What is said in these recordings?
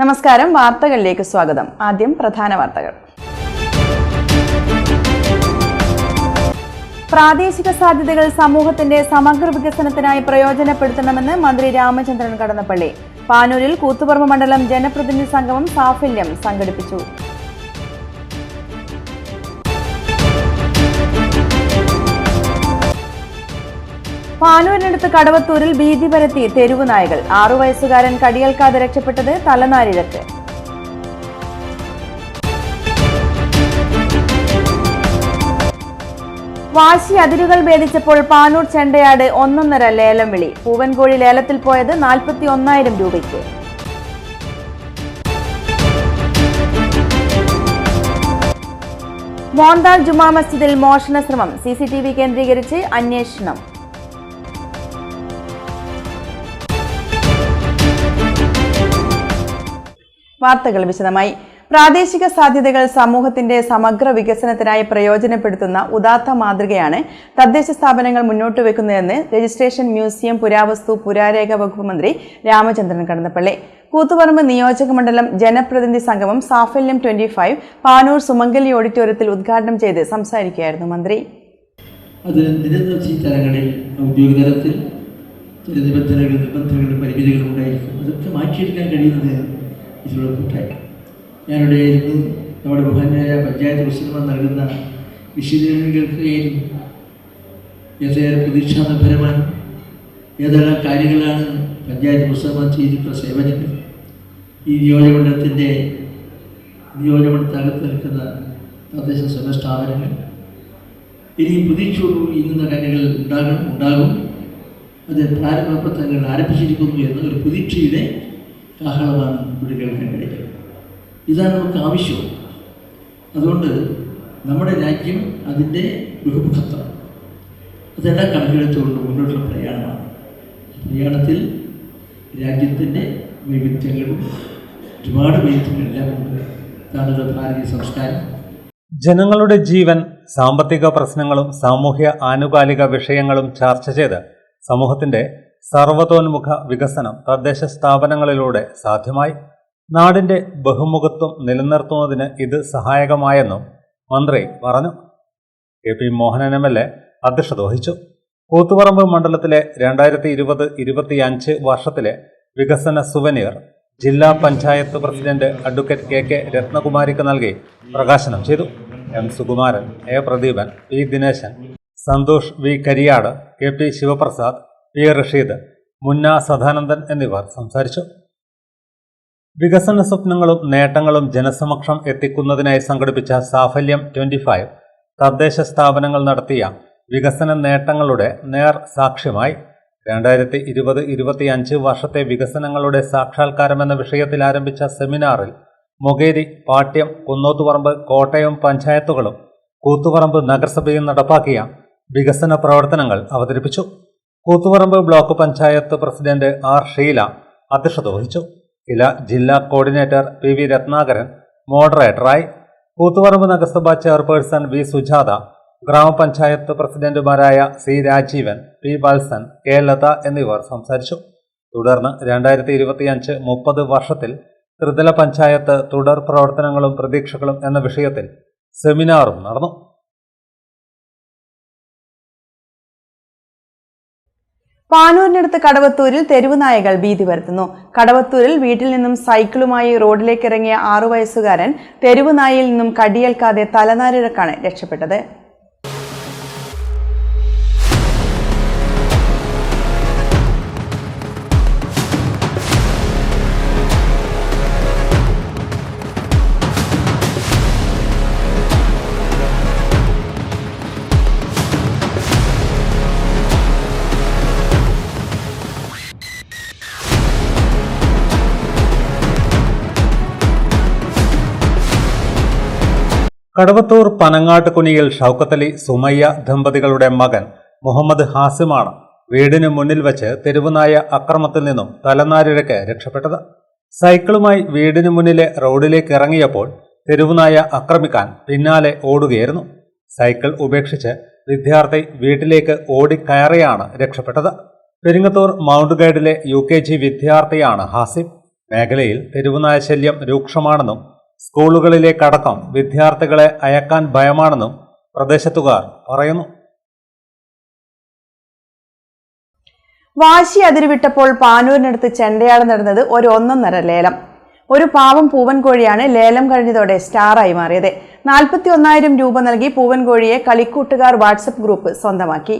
നമസ്കാരം, വാർത്തകളിലേക്ക് സ്വാഗതം. ആദ്യം പ്രധാന വാർത്തകൾ. പ്രാദേശിക സാധ്യതകൾ സമൂഹത്തിന്റെ സമഗ്ര വികസനത്തിനായി പ്രയോജനപ്പെടുത്തണമെന്ന് മന്ത്രി രാമചന്ദ്രൻ കടന്നപ്പള്ളി. പാനൂരിൽ കൂത്തുപറമ്പ് മണ്ഡലം ജനപ്രതിനിധി സംഗമം സാഫല്യം സംഘടിപ്പിച്ചു. പാനൂരിനടുത്ത് കടവത്തൂരിൽ ഭീതി പരത്തി തെരുവ് നായകൾ. 6 വയസ്സുകാരൻ കടിയേൽക്കാതെ രക്ഷപ്പെട്ടത് തലനാരിഴക്ക്. വാശി അതിരുകൾ ഭേദിച്ചപ്പോൾ പാനൂർ ചെണ്ടയാട് 1.5 ലേലം വിളി. പൂവൻകോഴി ലേലത്തിൽ പോയത് 41,000 രൂപയ്ക്ക്. മോന്താൽ ജുമാ മസ്ജിദിൽ മോഷണ ശ്രമം. CCTV കേന്ദ്രീകരിച്ച് അന്വേഷണം. വാർത്തകൾ വിശദമായി. പ്രാദേശിക സാധ്യതകൾ സമൂഹത്തിന്റെ സമഗ്ര വികസനത്തിനായി പ്രയോജനപ്പെടുത്തുന്ന ഉദാത്ത മാതൃകയാണ് തദ്ദേശ സ്ഥാപനങ്ങൾ മുന്നോട്ട് വെക്കുന്നതെന്ന് രജിസ്ട്രേഷൻ, മ്യൂസിയം, പുരാവസ്തു, പുരാരേഖ വകുപ്പ് മന്ത്രി രാമചന്ദ്രൻ കടന്നപ്പള്ളി. കൂത്തുപറമ്പ് നിയോജക മണ്ഡലം ജനപ്രതിനിധി സംഗമം സാഫല്യം 25 പാനൂർ സുമംഗലി ഓഡിറ്റോറിയത്തിൽ ഉദ്ഘാടനം ചെയ്ത് സംസാരിക്കുകയായിരുന്നു മന്ത്രി. നിബന്ധനകളും പരിമിതികളും ഉണ്ടായിരിക്കും. അതൊക്കെ മാറ്റിയെടുക്കാൻ കഴിയുന്നത് ഇതിലൂടെ കൂട്ടായി. ഞാനിവിടെയായിരുന്നു. നമ്മുടെ ബഹുമാന്യരായ പഞ്ചായത്ത് പ്രസിഡന്റുമാർ നൽകുന്ന വിശദീകരണങ്ങൾക്ക് ഏറെ പ്രതീക്ഷാനിർഭരമാണ്. ഏതെല്ലാം കാര്യങ്ങളാണ് പഞ്ചായത്ത് പ്രസിഡന്റുമാർ ചെയ്തിട്ടുള്ള സേവനങ്ങൾ, ഈ നിയോജകമണ്ഡലത്തിനകത്ത് നിൽക്കുന്ന തദ്ദേശ സ്വയം സ്ഥാപനങ്ങൾ ഇനിയും പ്രതീക്ഷയോടുകൂടി ഇന്നുന്ന കാര്യങ്ങൾ ഉണ്ടാകും. അത് പ്രാരംഭ പ്രവർത്തനങ്ങൾ ആരംഭിച്ചിരിക്കുന്നു എന്ന ഒരു പ്രതീക്ഷയുടെ കാഹളമാണ് ഇവിടെ കേൾക്കാൻ കഴിയുന്നത്. ഇതാണ് നമുക്ക് ആവശ്യം. അതുകൊണ്ട് നമ്മുടെ രാജ്യം അതിൻ്റെ ബഹുമുഖത്വം അതെല്ലാം കണക്കിലെടുത്തുകൊണ്ട് മുന്നോട്ടുള്ള പ്രയാണമാണ്. പ്രയാണത്തിൽ രാജ്യത്തിൻ്റെ വൈവിധ്യങ്ങളും ഒരുപാട് വൈവിധ്യങ്ങളെല്ലാം ഉണ്ട്. ഇതാണ് ഭാരതീയ സംസ്കാരം. ജനങ്ങളുടെ ജീവൻ, സാമ്പത്തിക പ്രശ്നങ്ങളും സാമൂഹ്യ ആനുകാലിക വിഷയങ്ങളും ചർച്ച ചെയ്ത് സമൂഹത്തിന്റെ സർവതോന്മുഖ വികസനം തദ്ദേശ സ്ഥാപനങ്ങളിലൂടെ സാധ്യമായി. നാടിന്റെ ബഹുമുഖത്വം നിലനിർത്തുന്നതിന് ഇത് സഹായകമായെന്നും മന്ത്രി പറഞ്ഞു. KP മോഹനൻ MLA അധ്യക്ഷത വഹിച്ചു. കൂത്തുപറമ്പ് മണ്ഡലത്തിലെ 2020-25 വർഷത്തിലെ വികസന സുവനീർ ജില്ലാ പഞ്ചായത്ത് പ്രസിഡന്റ് അഡ്വക്കേറ്റ് KK രത്നകുമാരിക്ക് നൽകി പ്രകാശനം ചെയ്തു. M Sukumaran, A Pradeepan, P Dineshan, Santhosh V Kariyad, KP Sivaprasad, P Rasheed, മുന്ന സദാനന്ദൻ എന്നിവർ സംസാരിച്ചു. വികസന സ്വപ്നങ്ങളും നേട്ടങ്ങളും ജനസമക്ഷം എത്തിക്കുന്നതിനായി സംഘടിപ്പിച്ച സാഫല്യം 25 തദ്ദേശ സ്ഥാപനങ്ങൾ നടത്തിയ വികസന നേട്ടങ്ങളുടെ നേർ സാക്ഷ്യമായി. 2020-25 വർഷത്തെ വികസനങ്ങളുടെ സാക്ഷാത്കാരം എന്ന വിഷയത്തിൽ ആരംഭിച്ച സെമിനാറിൽ മൊകേരി, പാട്യം, കുന്നോത്തുപറമ്പ്, കോട്ടയം പഞ്ചായത്തുകളും കൂത്തുപറമ്പ് നഗരസഭയും നടപ്പാക്കിയ വികസന പ്രവർത്തനങ്ങൾ അവതരിപ്പിച്ചു. Koothuparamba block panchayat president R Sheela അധ്യക്ഷത വഹിച്ചു. ജില്ലാ കോർഡിനേറ്റർ PV രത്നാകരൻ മോഡറേറ്ററായി. കൂത്തുപറമ്പ് നഗരസഭാ ചെയർപേഴ്സൺ V സുജാത, ഗ്രാമപഞ്ചായത്ത് പ്രസിഡന്റുമാരായ C Rajeevan, P Valsan, K Latha എന്നിവർ സംസാരിച്ചു. തുടർന്ന് 2025-30 വർഷത്തിൽ ത്രിതല പഞ്ചായത്ത് തുടർ പ്രവർത്തനങ്ങളും പ്രതീക്ഷകളും എന്ന വിഷയത്തിൽ സെമിനാറും നടന്നു. പാനൂരിനടുത്ത് കടവത്തൂരിൽ തെരുവ് നായകൾ ഭീതി പരത്തുന്നു. കടവത്തൂരിൽ വീട്ടിൽ നിന്നും സൈക്കിളുമായി റോഡിലേക്ക് ഇറങ്ങിയ 6 വയസ്സുകാരൻ തെരുവ് നായയിൽ നിന്നും കടിയേൽക്കാതെ തലനാരിഴക്കാണ് രക്ഷപ്പെട്ടത്. കടവത്തൂർ പനങ്ങാട്ട് കുനിയിൽ ഷൗക്കത്തലി സുമയ്യ ദമ്പതികളുടെ മകൻ മുഹമ്മദ് ഹാസിമാണ് വീടിന് മുന്നിൽ വെച്ച് തെരുവുനായ അക്രമത്തിൽ നിന്നും തലനാരിഴക്ക് രക്ഷപ്പെട്ടത്. സൈക്കിളുമായി വീടിന് മുന്നിലെ റോഡിലേക്ക് ഇറങ്ങിയപ്പോൾ തെരുവുനായ ആക്രമിക്കാൻ പിന്നാലെ ഓടുകയായിരുന്നു. സൈക്കിൾ ഉപേക്ഷിച്ച് വിദ്യാർത്ഥി വീട്ടിലേക്ക് ഓടിക്കയറിയാണ് രക്ഷപ്പെട്ടത്. പെരിങ്ങത്തൂർ മൗണ്ട് ഗൈഡിലെ UKG വിദ്യാർത്ഥിയാണ് ഹാസിഫ്. മേഖലയിൽ തെരുവുനായ ശല്യം രൂക്ഷമാണെന്നും സ്കൂളുകളിലേക്കടക്കം വിദ്യാർത്ഥികളെ അയക്കാൻ ഭയമാണെന്നും പ്രദേശത്തുകാർ പറയുന്നു. വാശി അതിരുവിട്ടപ്പോൾ പാനൂരിനടുത്ത് ചെണ്ടയാട് നടന്നത് ഒരു 1.5 ലേലം. ഒരു പാവം പൂവൻ കോഴിയാണ് ലേലം കഴിഞ്ഞതോടെ സ്റ്റാറായി മാറിയത്. 41,000 രൂപ നൽകി പൂവൻ കോഴിയെ കളിക്കൂട്ടുകാർ വാട്സപ്പ് ഗ്രൂപ്പ് സ്വന്തമാക്കി.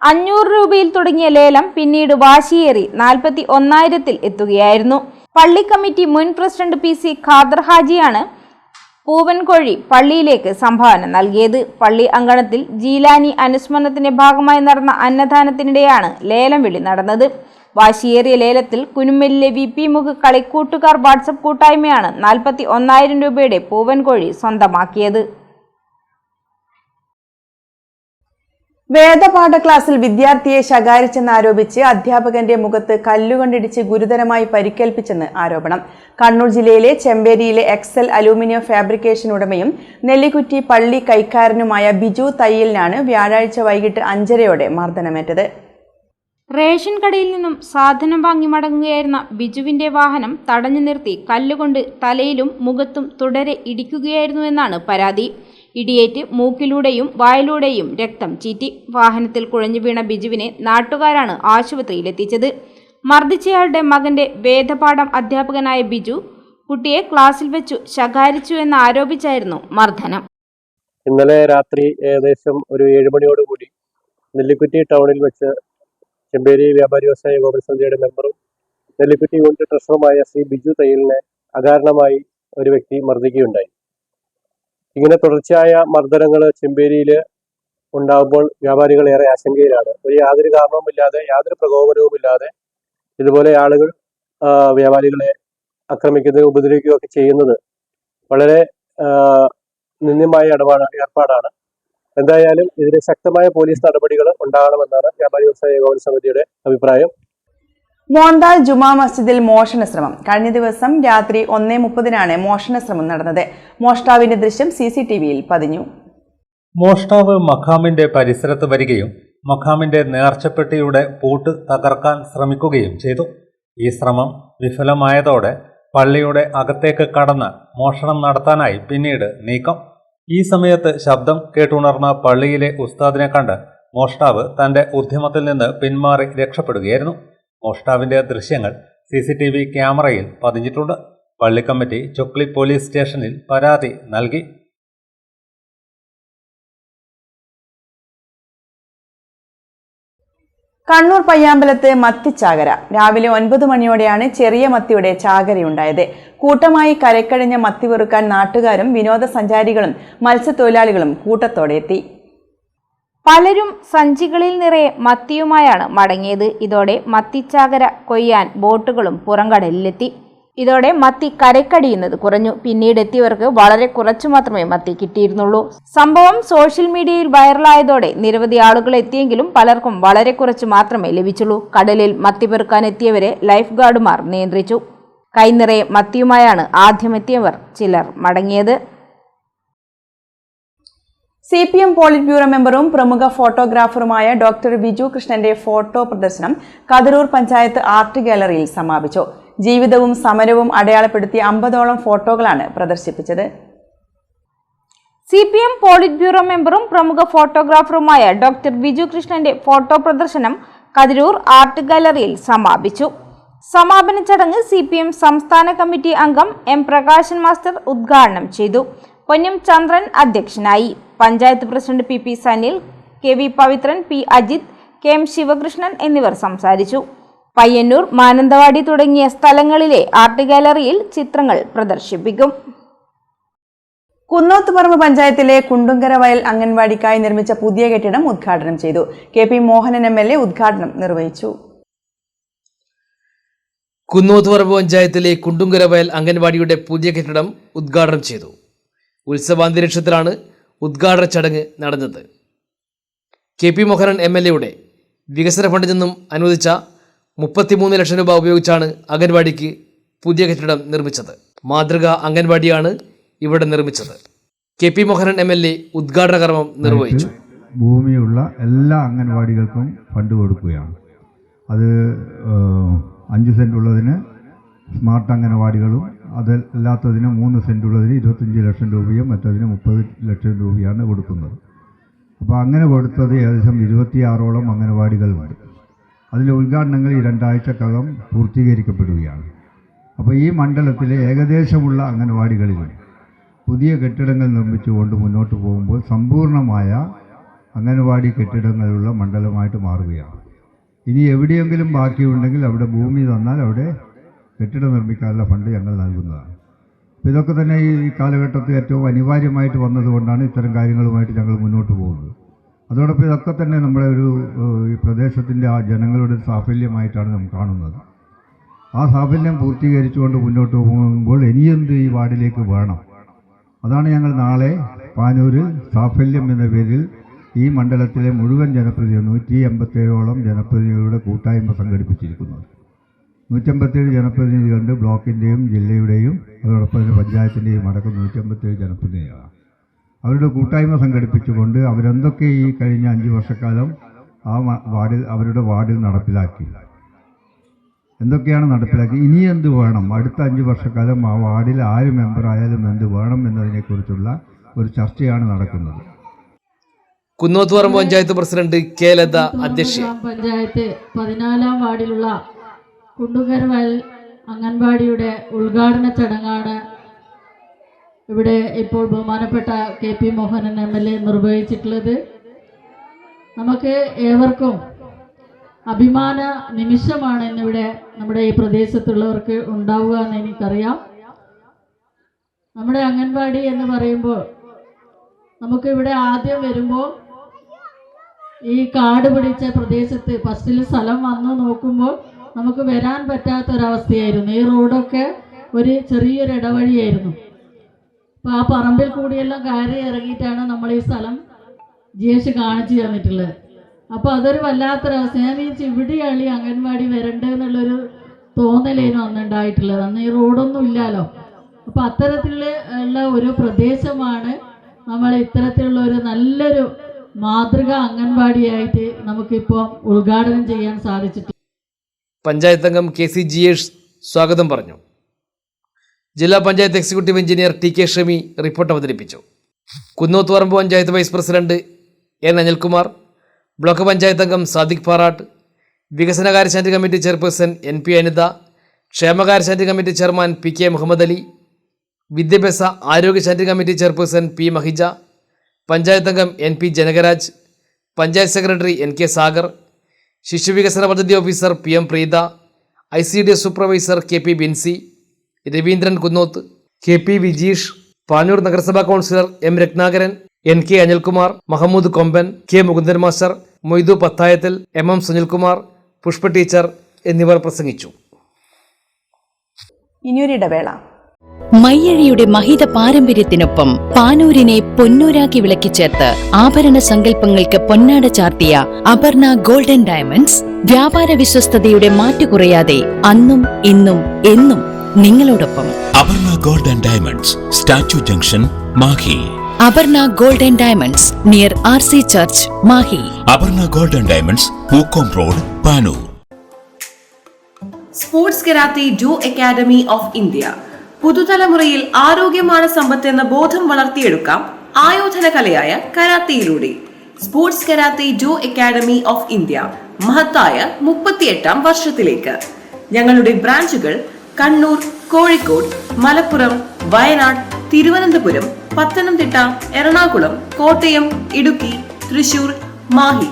₹500 തുടങ്ങിയ ലേലം പിന്നീട് വാശിയേറി 41,000-ൽ എത്തുകയായിരുന്നു. പള്ളി കമ്മിറ്റി മുൻ പ്രസിഡന്റ് PC ഖാദർ ഹാജിയാണ് പൂവൻകോഴി പള്ളിയിലേക്ക് സംഭാവന നൽകിയത്. പള്ളി അങ്കണത്തിൽ ജീലാനി അനുസ്മരണത്തിന്റെ ഭാഗമായി നടന്ന അന്നദാനത്തിനിടെയാണ് ലേലം വിളി നടന്നത്. വാശിയേറിയ ലേലത്തിൽ കുനുമ്മലിലെ VP മുഖ് കളിക്കൂട്ടുകാർ വാട്സപ്പ് കൂട്ടായ്മയാണ് 41,000 രൂപയുടെ പൂവൻകോഴി സ്വന്തമാക്കിയത്. വേദപാഠ ക്ലാസ്സിൽ വിദ്യാർത്ഥിയെ ശകാരിച്ചെന്നാരോപിച്ച് അധ്യാപകന്റെ മുഖത്ത് കല്ലുകൊണ്ടിടിച്ച് ഗുരുതരമായി പരിക്കേൽപ്പിച്ചെന്ന് ആരോപണം. കണ്ണൂർ ജില്ലയിലെ ചെമ്പേരിയിലെ എക്സൽ അലൂമിനിയം ഫാബ്രിക്കേഷൻ ഉടമയും നെല്ലിക്കുറ്റി പള്ളി കൈക്കാരനുമായ ബിജു തയ്യലിനാണ് വ്യാഴാഴ്ച വൈകിട്ട് 5:30-ഓടെ മർദ്ദനമേറ്റത്. റേഷൻ കടയിൽ നിന്നും സാധനം വാങ്ങി മടങ്ങുകയായിരുന്ന ബിജുവിന്റെ വാഹനം തടഞ്ഞു നിർത്തി കല്ലുകൊണ്ട് തലയിലും മുഖത്തും തുടരെ ഇടിക്കുകയായിരുന്നുവെന്നാണ് പരാതി. ഇടിയേറ്റ് മൂക്കിലൂടെയും വായിലൂടെയും രക്തം ചീറ്റി. വാഹനത്തിൽ കുഴഞ്ഞു വീണ ബിജുവിനെ നാട്ടുകാരാണ് ആശുപത്രിയിലെത്തിച്ചത്. മർദ്ദിച്ചയാളുടെ മകന്റെ വേദപാഠം അധ്യാപകനായ ബിജു കുട്ടിയെ ക്ലാസ്സിൽ വെച്ചു ശകാരിച്ചു എന്നാരോപിച്ചായിരുന്നു മർദ്ദനം. ഇന്നലെ രാത്രി ഏകദേശം ഒരു 7 മണിയോടുകൂടി നെല്ലിക്കുറ്റി ടൗണിൽ വെച്ച് ചെമ്പേരി വ്യാപാരി വ്യവസായ ഏകോപന സമിതിയുടെ മെമ്പറും നെല്ലിക്കുറ്റി യൂണിറ്റ് ട്രഷററുമായ ശ്രീ ബിജു തയ്യലിനെ അകാരണമായി ഒരു വ്യക്തി മർദ്ദിക്കുകയുണ്ടായി. ഇങ്ങനെ തുടർച്ചയായ മർദ്ദനങ്ങൾ ചെമ്പേരിയിൽ ഉണ്ടാകുമ്പോൾ വ്യാപാരികൾ ഏറെ ആശങ്കയിലാണ്. യാതൊരു കാരണവുമില്ലാതെ യാതൊരു പ്രകോപനവുമില്ലാതെ ഇതുപോലെ ആളുകൾ വ്യാപാരികളെ ആക്രമിക്കുകയും ഉപദ്രവിക്കുകയും ഒക്കെ ചെയ്യുന്നത് വളരെ നിന്ദ്യമായ ഏർപ്പാടാണ്. എന്തായാലും ഇതിന് ശക്തമായ പോലീസ് നടപടികൾ ഉണ്ടാകണമെന്നാണ് വ്യാപാരി വ്യവസായ ഏകോപന സമിതിയുടെ അഭിപ്രായം. മോന്താൽ ജുമാ മസ്ജിദിൽ മോഷണ ശ്രമം. കഴിഞ്ഞ ദിവസം രാത്രി 1:30-നാണ് മോഷണ ശ്രമം നടന്നത്. മോഷ്ടാവിന്റെ ദൃശ്യം CCTV-യിൽ പതിഞ്ഞു. മോഷ്ടാവ് മഖാമിന്റെ പരിസരത്ത് വരികയും മഖാമിന്റെ നേർച്ചപ്പെട്ടിയുടെ പൂട്ട് തകർക്കാൻ ശ്രമിക്കുകയും ചെയ്തു. ഈ ശ്രമം വിഫലമായതോടെ പള്ളിയുടെ അകത്തേക്ക് കടന്ന് മോഷണം നടത്താനായി പിന്നീട് നീക്കം. ഈ സമയത്ത് ശബ്ദം കേട്ടുണർന്ന പള്ളിയിലെ ഉസ്താദിനെ കണ്ട് മോഷ്ടാവ് തന്റെ ഉദ്യമത്തിൽ നിന്ന് പിന്മാറി രക്ഷപ്പെടുകയായിരുന്നു. മോഷ്ടാവിന്റെ ദൃശ്യങ്ങൾ CCTV ക്യാമറയിൽ പതിഞ്ഞിട്ടുണ്ട്. പള്ളി കമ്മിറ്റി ചൊക്ലി പോലീസ് സ്റ്റേഷനിൽ പരാതി നൽകി. കണ്ണൂർ പയ്യാമ്പലത്ത് മത്തിച്ചാകര. രാവിലെ 9 മണിയോടെയാണ് ചെറിയ മത്തിയുടെ ചാകരയുണ്ടായത്. കൂട്ടമായി കരക്കഴിഞ്ഞ മത്തി വെറുക്കാൻ നാട്ടുകാരും വിനോദസഞ്ചാരികളും മത്സ്യത്തൊഴിലാളികളും കൂട്ടത്തോടെ എത്തി. പലരും സഞ്ചികളിൽ നിറയെ മത്തിയുമായാണ് മടങ്ങിയത്. ഇതോടെ മത്തിച്ചാകര കൊയ്യാൻ ബോട്ടുകളും പുറംകടലിലെത്തി. ഇതോടെ മത്തി കരക്കടിയുന്നത് കുറഞ്ഞു. പിന്നീട് എത്തിയവർക്ക് വളരെ കുറച്ചു മാത്രമേ മത്തി കിട്ടിയിരുന്നുള്ളൂ. സംഭവം സോഷ്യൽ മീഡിയയിൽ വൈറലായതോടെ നിരവധി ആളുകൾ എത്തിയെങ്കിലും പലർക്കും വളരെ കുറച്ച് മാത്രമേ ലഭിച്ചുള്ളൂ. കടലിൽ മത്തി പെറുക്കാൻ എത്തിയവരെ ലൈഫ് ഗാർഡുമാർ നിയന്ത്രിച്ചു. കൈനിറയെ മത്തിയുമായാണ് ആദ്യമെത്തിയവർ ചിലർ മടങ്ങിയത്. CPM പോളിറ്റ് ബ്യൂറോ മെമ്പറും പ്രമുഖ ഫോട്ടോഗ്രാഫറുമായ ഡോക്ടർ ബിജു കൃഷ്ണന്റെ ഫോട്ടോ പ്രദർശനം കതിരൂർ പഞ്ചായത്ത് ആർട്ട് ഗാലറിയിൽ സമാപിച്ചു. ജീവിതവും സമരവും അടയാളപ്പെടുത്തിയ 50ഓളം ഫോട്ടോകളാണ് പ്രദർശിപ്പിച്ചത്. CPM പോളിറ്റ് ബ്യൂറോ മെമ്പറും പ്രമുഖ ഫോട്ടോഗ്രാഫറുമായ ഡോക്ടർ ബിജു കൃഷ്ണന്റെ ഫോട്ടോ പ്രദർശനം കതിരൂർ ആർട്ട് ഗാലറിയിൽ സമാപിച്ചു. സമാപന ചടങ്ങ് CPM സംസ്ഥാന കമ്മിറ്റി അംഗം M പ്രകാശൻ മാസ്റ്റർ ഉദ്ഘാടനം ചെയ്തു. പൊന്നം ചന്ദ്രൻ അധ്യക്ഷനായി. Panchayat president PP Sanil, KV Pavithran, P Ajith, KM Sivakrishnan എന്നിവർ സംസാരിച്ചു. പയ്യന്നൂർ, മാനന്തവാടി തുടങ്ങിയ സ്ഥലങ്ങളിലെ ആർട്ട് ഗാലറിയിൽ ചിത്രങ്ങൾ പ്രദർശിപ്പിക്കും. കുന്നോത്തുപറമ്പ് പഞ്ചായത്തിലെ കുണ്ടുങ്കര വയൽ അംഗൻവാടിക്കായി നിർമ്മിച്ച പുതിയ കെട്ടിടം ഉദ്ഘാടനം ചെയ്തു. KP മോഹനൻ MLA ഉദ്ഘാടനം നിർവഹിച്ചു. കുന്നോത്തുപറമ്പ് പഞ്ചായത്തിലെ കുണ്ടുങ്കര വയൽ അംഗൻവാടിയുടെ പുതിയ കെട്ടിടം ഉദ്ഘാടനം ചെയ്തു. ഉത്സവാന്തരീക്ഷത്തിലാണ് ഉദ്ഘാടന ചടങ്ങ് നടന്നത്. KP മോഹനൻ MLAയുടെ വികസന ഫണ്ടിൽ നിന്നും അനുവദിച്ച 33 ലക്ഷം രൂപ ഉപയോഗിച്ചാണ് അംഗൻവാടിക്ക് പുതിയ കെട്ടിടം നിർമ്മിച്ചത്. മാതൃകാ അംഗൻവാടിയാണ് ഇവിടെ നിർമ്മിച്ചത്. KP മോഹനൻ MLA ഉദ്ഘാടന കർമ്മം നിർവഹിച്ചു. ഭൂമിയുള്ള എല്ലാ അംഗൻവാടികൾക്കും ഫണ്ട് കൊടുക്കുകയാണ്. അത് 5 സെൻറ്റ് ഉള്ളതിന് സ്മാർട്ട് അംഗൻവാടികളും അതല്ലാത്തതിന് 3 സെൻറ്റ് ഉള്ളതിന് 25 ലക്ഷം രൂപയും മറ്റതിന് 30 ലക്ഷം രൂപയാണ് കൊടുക്കുന്നത്. അപ്പോൾ അങ്ങനെ കൊടുത്തത് ഏകദേശം 26ഓളം അംഗൻവാടികളുണ്ട്. അതിലെ ഉദ്ഘാടനങ്ങൾ ഈ 2 ആഴ്ചക്കകം പൂർത്തീകരിക്കപ്പെടുകയാണ്. അപ്പോൾ ഈ മണ്ഡലത്തിലെ ഏകദേശമുള്ള അംഗൻവാടികളിലും പുതിയ കെട്ടിടങ്ങൾ നിർമ്മിച്ചുകൊണ്ട് മുന്നോട്ട് പോകുമ്പോൾ സമ്പൂർണ്ണമായ അംഗൻവാടി കെട്ടിടങ്ങളുള്ള മണ്ഡലമായിട്ട് മാറുകയാണ്. ഇനി എവിടെയെങ്കിലും ബാക്കിയുണ്ടെങ്കിൽ അവിടെ ഭൂമി തന്നാൽ അവിടെ കെട്ടിടം നിർമ്മിക്കാനുള്ള ഫണ്ട് ഞങ്ങൾ നൽകുന്നതാണ്. അപ്പോൾ ഇതൊക്കെ തന്നെ ഈ കാലഘട്ടത്തിൽ ഏറ്റവും അനിവാര്യമായിട്ട് വന്നതുകൊണ്ടാണ് ഇത്തരം കാര്യങ്ങളുമായിട്ട് ഞങ്ങൾ മുന്നോട്ട് പോകുന്നത്. അതോടൊപ്പം ഇതൊക്കെ തന്നെ നമ്മുടെ ഈ പ്രദേശത്തിൻ്റെ ആ ജനങ്ങളുടെ സാഫല്യമായിട്ടാണ് നാം കാണുന്നത്. ആ സാഫല്യം പൂർത്തീകരിച്ചുകൊണ്ട് മുന്നോട്ട് പോകുമ്പോൾ ഇനിയെന്ത് ഈ വാർഡിലേക്ക് വേണം, അതാണ് ഞങ്ങൾ നാളെ പാനൂരിൽ സാഫല്യം എന്ന പേരിൽ ഈ മണ്ഡലത്തിലെ മുഴുവൻ ജനപ്രതിനിധികൾ 187ഓളം ജനപ്രതിനിധികളുടെ കൂട്ടായ്മ സംഘടിപ്പിച്ചിരിക്കുന്നത്. 157 ജനപ്രതിനിധികളുണ്ട്, ബ്ലോക്കിൻ്റെയും ജില്ലയുടെയും അതോടൊപ്പം പഞ്ചായത്തിൻ്റെയും അടക്കം 157 ജനപ്രതിനിധികളാണ്. അവരുടെ കൂട്ടായ്മ സംഘടിപ്പിച്ചുകൊണ്ട് അവരെന്തൊക്കെ ഈ കഴിഞ്ഞ 5 വർഷക്കാലം ആ വാർഡിൽ അവരുടെ വാർഡിൽ നടപ്പിലാക്കി, എന്തൊക്കെയാണ് നടപ്പിലാക്കി, ഇനി എന്ത് വേണം, അടുത്ത 5 വർഷക്കാലം ആ വാർഡിൽ ആര് മെമ്പറായാലും എന്ത് വേണം എന്നതിനെക്കുറിച്ചുള്ള ഒരു ചർച്ചയാണ് നടക്കുന്നത്. Kunnothuparamba panchayat president K. ലത അധ്യക്ഷ. പഞ്ചായത്ത് 14-ാം വാർഡിലുള്ള കുണ്ടുങ്കരവയൽ അംഗൻവാടിയുടെ ഉദ്ഘാടന ചടങ്ങാണ് ഇവിടെ ഇപ്പോൾ ബഹുമാനപ്പെട്ട KP മോഹനൻ MLA നിർവഹിച്ചിട്ടുള്ളത്. നമുക്ക് ഏവർക്കും അഭിമാന നിമിഷമാണ് ഇന്നിവിടെ നമ്മുടെ ഈ പ്രദേശത്തുള്ളവർക്ക് ഉണ്ടാവുക എന്ന് എനിക്കറിയാം. നമ്മുടെ അംഗൻവാടി എന്ന് പറയുമ്പോൾ നമുക്കിവിടെ ആദ്യം വരുമ്പോൾ ഈ കാട് പിടിച്ച പ്രദേശത്ത് ഫസ്റ്റിൽ സ്ഥലം വന്ന് നോക്കുമ്പോൾ നമുക്ക് വരാൻ പറ്റാത്തൊരവസ്ഥയായിരുന്നു. ഈ റോഡൊക്കെ ഒരു ചെറിയൊരു ഇടവഴിയായിരുന്നു. അപ്പോൾ ആ പറമ്പിൽ കൂടിയെല്ലാം കയറി ഇറങ്ങിയിട്ടാണ് നമ്മൾ ഈ സ്ഥലം GH കാണിച്ചു തന്നിട്ടുള്ളത്. അപ്പോൾ അതൊരു വല്ലാത്തൊരവസ്ഥ. ഞാൻ വിചാരിച്ചു ഇവിടെയാണ് ഈ അംഗൻവാടി വരണ്ടെന്നുള്ളൊരു തോന്നലേനും അന്നുണ്ടായിട്ടുള്ളത്. അന്ന് ഈ റോഡൊന്നും ഇല്ലല്ലോ. അപ്പോൾ അത്തരത്തിലുള്ള ഒരു പ്രദേശമാണ് നമ്മൾ ഇത്തരത്തിലുള്ള ഒരു നല്ലൊരു മാതൃക അംഗൻവാടിയായിട്ട് നമുക്കിപ്പോൾ ഉദ്ഘാടനം ചെയ്യാൻ സാധിച്ചിട്ടുണ്ട്. പഞ്ചായത്ത് അംഗം KC GH സ്വാഗതം പറഞ്ഞു. ജില്ലാ panchayat executive engineer TK Shami report അവതരിപ്പിച്ചു. Kunnothuparamba panchayat vice president N. Anilkumar, block panchayat അംഗം സാദിഖ് പാറാട്ട്, വികസനകാര്യ standing committee chairperson NP Anitha, ക്ഷേമകാര്യ standing committee chairman PK Muhammad Ali, വിദ്യാഭ്യാസ ആരോഗ്യ standing committee chairperson P. Mahija, panchayat അംഗം NP Janakaraj, panchayat secretary NK Sagar, ശിശുവികസന പദ്ധതി officer PM Preetha, ICDS supervisor KP Binsy, Raveendran Kunnoth, KP Vijeesh, Panoor നഗരസഭാ councillor M. Ratnakaran, NK Anilkumar, Mahmood Komban, K. Mukundan master, Moidu Pathayathil, MM. Sunilkumar, Pushpa teacher എന്നിവർ പ്രസംഗിച്ചു. ഇനിയൊരിടവേള. മയ്യഴിയുടെ മഹിത പാരമ്പര്യത്തിനൊപ്പം പാനൂരിനെ പൊന്നൂരാക്കി വിളക്കിച്ചേർത്ത് ആഭരണ സങ്കല്പങ്ങൾക്ക് പൊന്നാട ചാർത്തിയ അപർണ ഗോൾഡൻ ഡയമണ്ട്സ് വ്യാപാര വിശ്വസ്തതയുടെ മാറ്റുകുറയാതെ അന്നും ഇന്നും എന്നും നിങ്ങളോടൊപ്പം. Aparna golden diamonds, statue junction, Mahe. Aparna golden diamonds near RC church, Mahe. Aparna golden diamonds, Pookkom road, Panoor. Sports karate do academy of India. പുതുതലമുറയിൽ ആരോഗ്യമാണ് സമ്പത്ത് എന്ന ബോധം വളർത്തിയെടുക്കാം ആയോധന കലയായ കരാത്തയിലൂടെ. Sports karate do academy of India മഹത്തായ 38ാം വർഷത്തിലേക്ക്. ഞങ്ങളുടെ ബ്രാഞ്ചുകൾ കണ്ണൂർ, കോഴിക്കോട്, മലപ്പുറം, വയനാട്, തിരുവനന്തപുരം, പത്തനംതിട്ട, എറണാകുളം, കോട്ടയം, ഇടുക്കി, തൃശൂർ, മാഹി.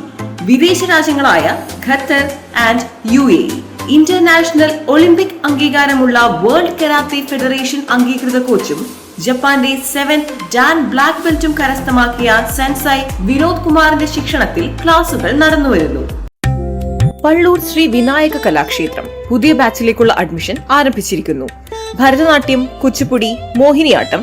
വിദേശ രാജ്യങ്ങളായ Qatar and UAE. International Olympic അംഗീകാരമുള്ള വേൾഡ് കരാത്തെ ഫെഡറേഷൻ അംഗീകൃത കോച്ചും ജപ്പാന്റെ 7th ഡാൻ ബ്ലാക്ക് ബെൽറ്റും കരസ്ഥമാക്കിയ സെൻസൈ വിനോദ് കുമാറിന്റെ ശിക്ഷണത്തിൽ ക്ലാസുകൾ നടന്നുവരുന്നു. പള്ളൂർ ശ്രീ വിനായക കലാക്ഷേത്രം പുതിയ ബാച്ചിലേക്കുള്ള അഡ്മിഷൻ ആരംഭിച്ചിരിക്കുന്നു. Bharatanatyam, Kuchipudi, Mohiniyattam,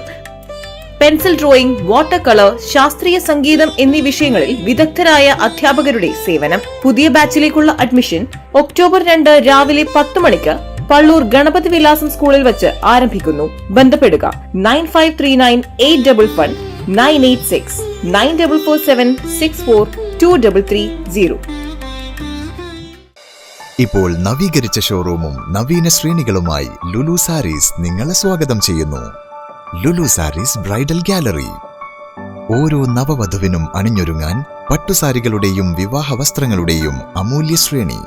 pencil drawing, water colour, ശാസ്ത്രീയ സംഗീതം എന്നീ വിഷയങ്ങളിൽ വിദഗ്ധരായ അധ്യാപകരുടെ സേവനം. പുതിയ ബാച്ചിലേക്കുള്ള അഡ്മിഷൻ ഒക്ടോബർ 2 രാവിലെ 10 മണിക്ക് പള്ളൂർ ഗണപതി വിലാസം സ്കൂളിൽ വച്ച് ആരംഭിക്കുന്നു. ബന്ധപ്പെടുക 953981 986 9447642330. ഇപ്പോൾ നവീകരിച്ച ഷോറൂമും നവീന ശ്രേണികളുമായി ലുലു സാരീസ് നിങ്ങളെ സ്വാഗതം ചെയ്യുന്നു. Lulu Sarees bridal gallery. ഓരോ നവവധുവിനും അണിഞ്ഞൊരുങ്ങാൻ പട്ടുസാരികളുടെയും വിവാഹ വസ്ത്രങ്ങളുടെയും അമൂല്യ ശ്രേണി.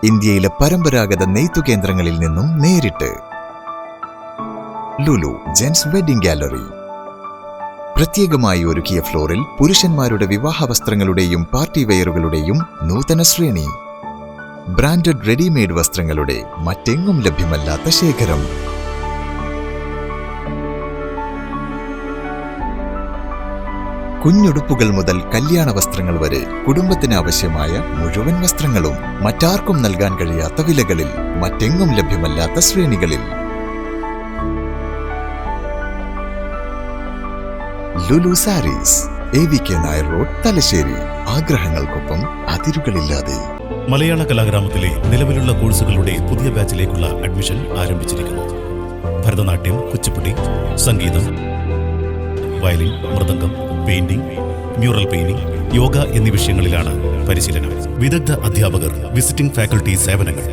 ഇന്ത്യയിലെ പരമ്പരാഗത നെയ്ത്തു കേന്ദ്രങ്ങളിൽ നിന്നും നേരിട്ട്. Lulu gents wedding gallery. പ്രത്യേകമായി ഒരുക്കിയ ഫ്ലോറിൽ പുരുഷന്മാരുടെ വിവാഹ വസ്ത്രങ്ങളുടെയും പാർട്ടി വെയറുകളുടെയും നൂതന ശ്രേണി. ബ്രാൻഡഡ് റെഡിമെയ്ഡ് വസ്ത്രങ്ങളുടെ മറ്റെങ്ങും ലഭ്യമല്ലാത്ത ശേഖരം. കുഞ്ഞുടുപ്പുകൾ മുതൽ കല്യാണ വസ്ത്രങ്ങൾ വരെ കുടുംബത്തിന് ആവശ്യമായ മുഴുവൻ വസ്ത്രങ്ങളും മറ്റാർക്കും നൽകാൻ കഴിയാത്ത വിലകളിൽ, മറ്റെങ്ങും ലഭ്യമല്ലാത്ത ശ്രേണികളിൽ. Lulu saris, AVK Nair road, Thalassery. ആഗ്രഹങ്ങൾക്കൊപ്പം അതിരുകളില്ലാതെ. മലയാള കലാഗ്രാമത്തിലെ നിലവിലുള്ള കോഴ്സുകളുടെ പുതിയ ബാച്ചിലേക്കുള്ള അഡ്മിഷൻ ആരംഭിച്ചിരിക്കുന്നു. ഭരതനാട്യം, കുച്ചിപ്പുടി, സംഗീതം, violin, mridangam, painting, mural painting, yoga എന്നീ വിഷയങ്ങളിലാണ് പരിശീലനം. വിദഗ്ധ അധ്യാപകർ, വിസിറ്റിംഗ് ഫാക്കൽറ്റി സേവനങ്ങൾ.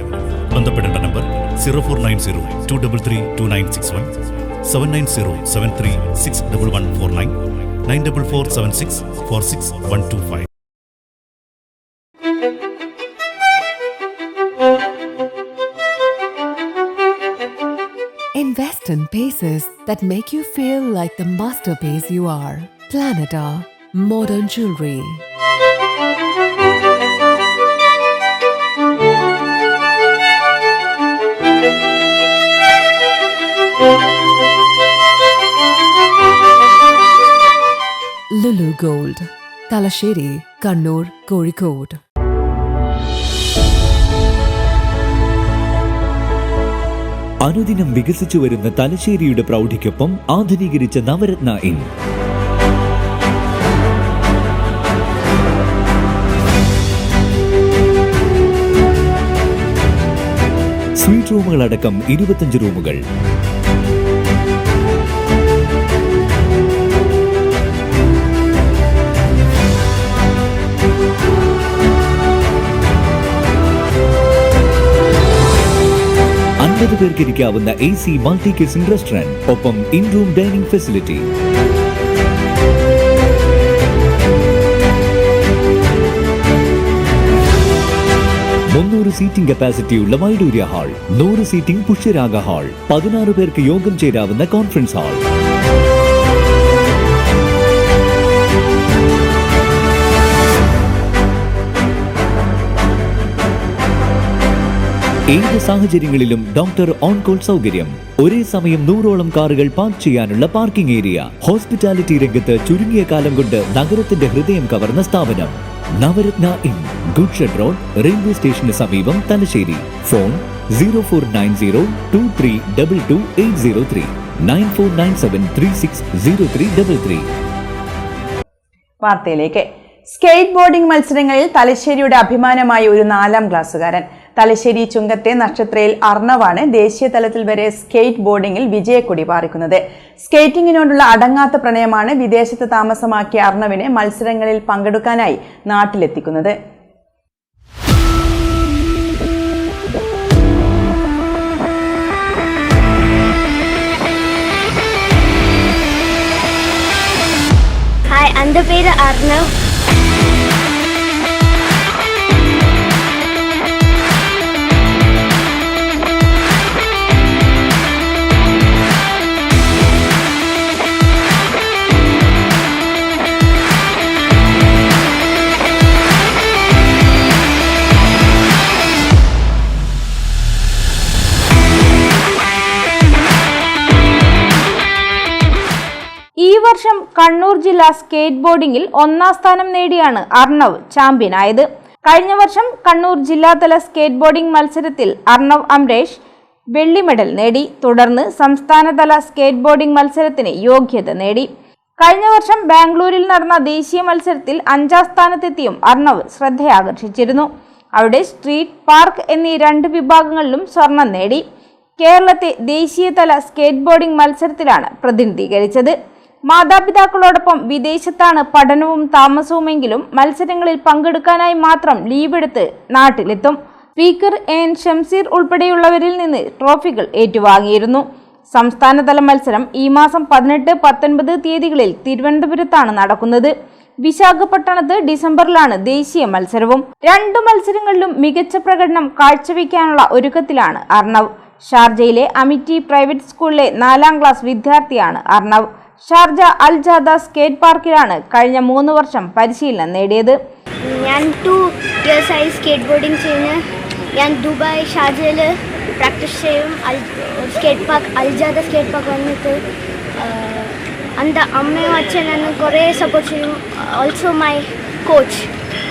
ബന്ധപ്പെടേണ്ട number 049023329161, 7907361149, 9447646125. Invest in pieces that make you feel like the masterpiece you are. Planeta Modern Jewelry. Lulu Gold, Talasheri, Kannur, Kozhikode. അനുദിനം വികസിച്ചു വരുന്ന തലശ്ശേരിയുടെ പ്രൗഢിക്കൊപ്പം ആധുനീകരിച്ച നവരത്ന ഇൻ. സ്വീറ്റ് റൂമുകളടക്കം 25 റൂമുകൾ. പേർക്ക് ഇരിക്കാവുന്ന AC മൾട്ടി കിച്ചൺ റെസ്റ്റോറന്റ്, ഒപ്പം in room dining facility. Seating കപ്പാസിറ്റിയുള്ള Vaidurya hall, 100 seating Pushyaraga hall, 16 പേർക്ക് യോഗം ചേരാവുന്ന കോൺഫറൻസ് ഹാൾ. ഏത് സാഹചര്യങ്ങളിലും ഡോക്ടർ ഓൺ കോൾ സൗകര്യം. ഒരേ സമയം 100ഓളം കാറുകൾ പാർക്ക് ചെയ്യാനുള്ള പാർക്കിംഗ് ഏരിയ. ഹോസ്പിറ്റാലിറ്റി രംഗത്ത് ചുരുങ്ങിയ കാലം കൊണ്ട് നഗരത്തിന്റെ ഹൃദയം കവർന്ന സ്ഥാപനം Navaratna inn, good shed road, railway സ്റ്റേഷന് സമീപം, തലശ്ശേരി. ഫോൺ 049023228803, 9497360333. വാർത്തയിലേക്ക്. സ്കേറ്റ് ബോർഡിംഗ് മത്സരങ്ങളിൽ തലശ്ശേരിയുടെ അഭിമാനമായ ഒരു 4ാം ക്ലാസ്സുകാരൻ. തലശ്ശേരി ചുങ്കത്തെ നക്ഷത്രയിൽ അർണവാണ് ദേശീയ തലത്തിൽ വരെ സ്കേറ്റ് ബോർഡിംഗിൽ വിജയക്കൊടി പാറിക്കുന്നത്. സ്കേറ്റിംഗിനോടുള്ള അടങ്ങാത്ത പ്രണയമാണ് വിദേശത്ത് താമസമാക്കിയ അർണവിനെ മത്സരങ്ങളിൽ പങ്കെടുക്കാനായി നാട്ടിലെത്തിക്കുന്നത്. ഹായ്, എൻ്റെ പേര് അർണവ്. ഈ വർഷം കണ്ണൂർ ജില്ലാ സ്കേറ്റ് ബോർഡിംഗിൽ 1ാം സ്ഥാനം നേടിയാണ് അർണവ് ചാമ്പ്യനായത്. കഴിഞ്ഞ വർഷം കണ്ണൂർ ജില്ലാതല സ്കേറ്റ് ബോർഡിംഗ് മത്സരത്തിൽ അർണവ് അംരേഷ് വെള്ളി മെഡൽ നേടി. തുടർന്ന് സംസ്ഥാനതല സ്കേറ്റ് ബോർഡിംഗ് മത്സരത്തിന് യോഗ്യത നേടി. കഴിഞ്ഞ വർഷം ബാംഗ്ലൂരിൽ നടന്ന ദേശീയ മത്സരത്തിൽ 5ാം സ്ഥാനത്തെത്തിയും അർണവ് ശ്രദ്ധയാകർഷിച്ചിരുന്നു. അവിടെ സ്ട്രീറ്റ്, പാർക്ക് എന്നീ 2 വിഭാഗങ്ങളിലും സ്വർണം നേടി. കേരളത്തെ ദേശീയതല സ്കേറ്റ് ബോർഡിംഗ് മത്സരത്തിലാണ് പ്രതിനിധീകരിച്ചത്. മാതാപിതാക്കളോടൊപ്പം വിദേശത്താണ് പഠനവും താമസവുമെങ്കിലും മത്സരങ്ങളിൽ പങ്കെടുക്കാനായി മാത്രം ലീവെടുത്ത് നാട്ടിലെത്തും. സ്പീക്കർ എൻ ഷംസീർ ഉൾപ്പെടെയുള്ളവരിൽ നിന്ന് ട്രോഫികൾ ഏറ്റുവാങ്ങിയിരുന്നു. സംസ്ഥാനതല മത്സരം ഈ മാസം 18, 19 തീയതികളിൽ തിരുവനന്തപുരത്താണ് നടക്കുന്നത്. വിശാഖപട്ടണത്ത് ഡിസംബറിലാണ് ദേശീയ മത്സരവും. 2 മത്സരങ്ങളിലും മികച്ച പ്രകടനം കാഴ്ചവെക്കാനുള്ള ഒരുക്കത്തിലാണ് അർണവ്. ഷാർജയിലെ അമിറ്റി പ്രൈവറ്റ് സ്കൂളിലെ 4ാം ക്ലാസ് വിദ്യാർത്ഥിയാണ് അർണവ്. ഷാർജ അൽ ജാദ സ്കേറ്റ് പാർക്കിലാണ് കഴിഞ്ഞ 3 വർഷം പരിശീലനം നേടിയത്. ഞാൻ 2 ഇയേഴ്സായി സ്കേറ്റ് ബോർഡിംഗ് ചെയ്യുന്നു. ഞാൻ ദുബായ്, ഷാർജയിൽ പ്രാക്ടീസ് ചെയ്യും. സ്കേറ്റ് പാർക്ക്, അൽ ജാദ സ്കേറ്റ് പാർക്ക് വന്നിട്ട് എൻ്റെ അമ്മയും അച്ഛനും എന്നെ കുറേ സപ്പോർട്ട് ചെയ്യും. ഓൾസോ മൈ കോച്ച്,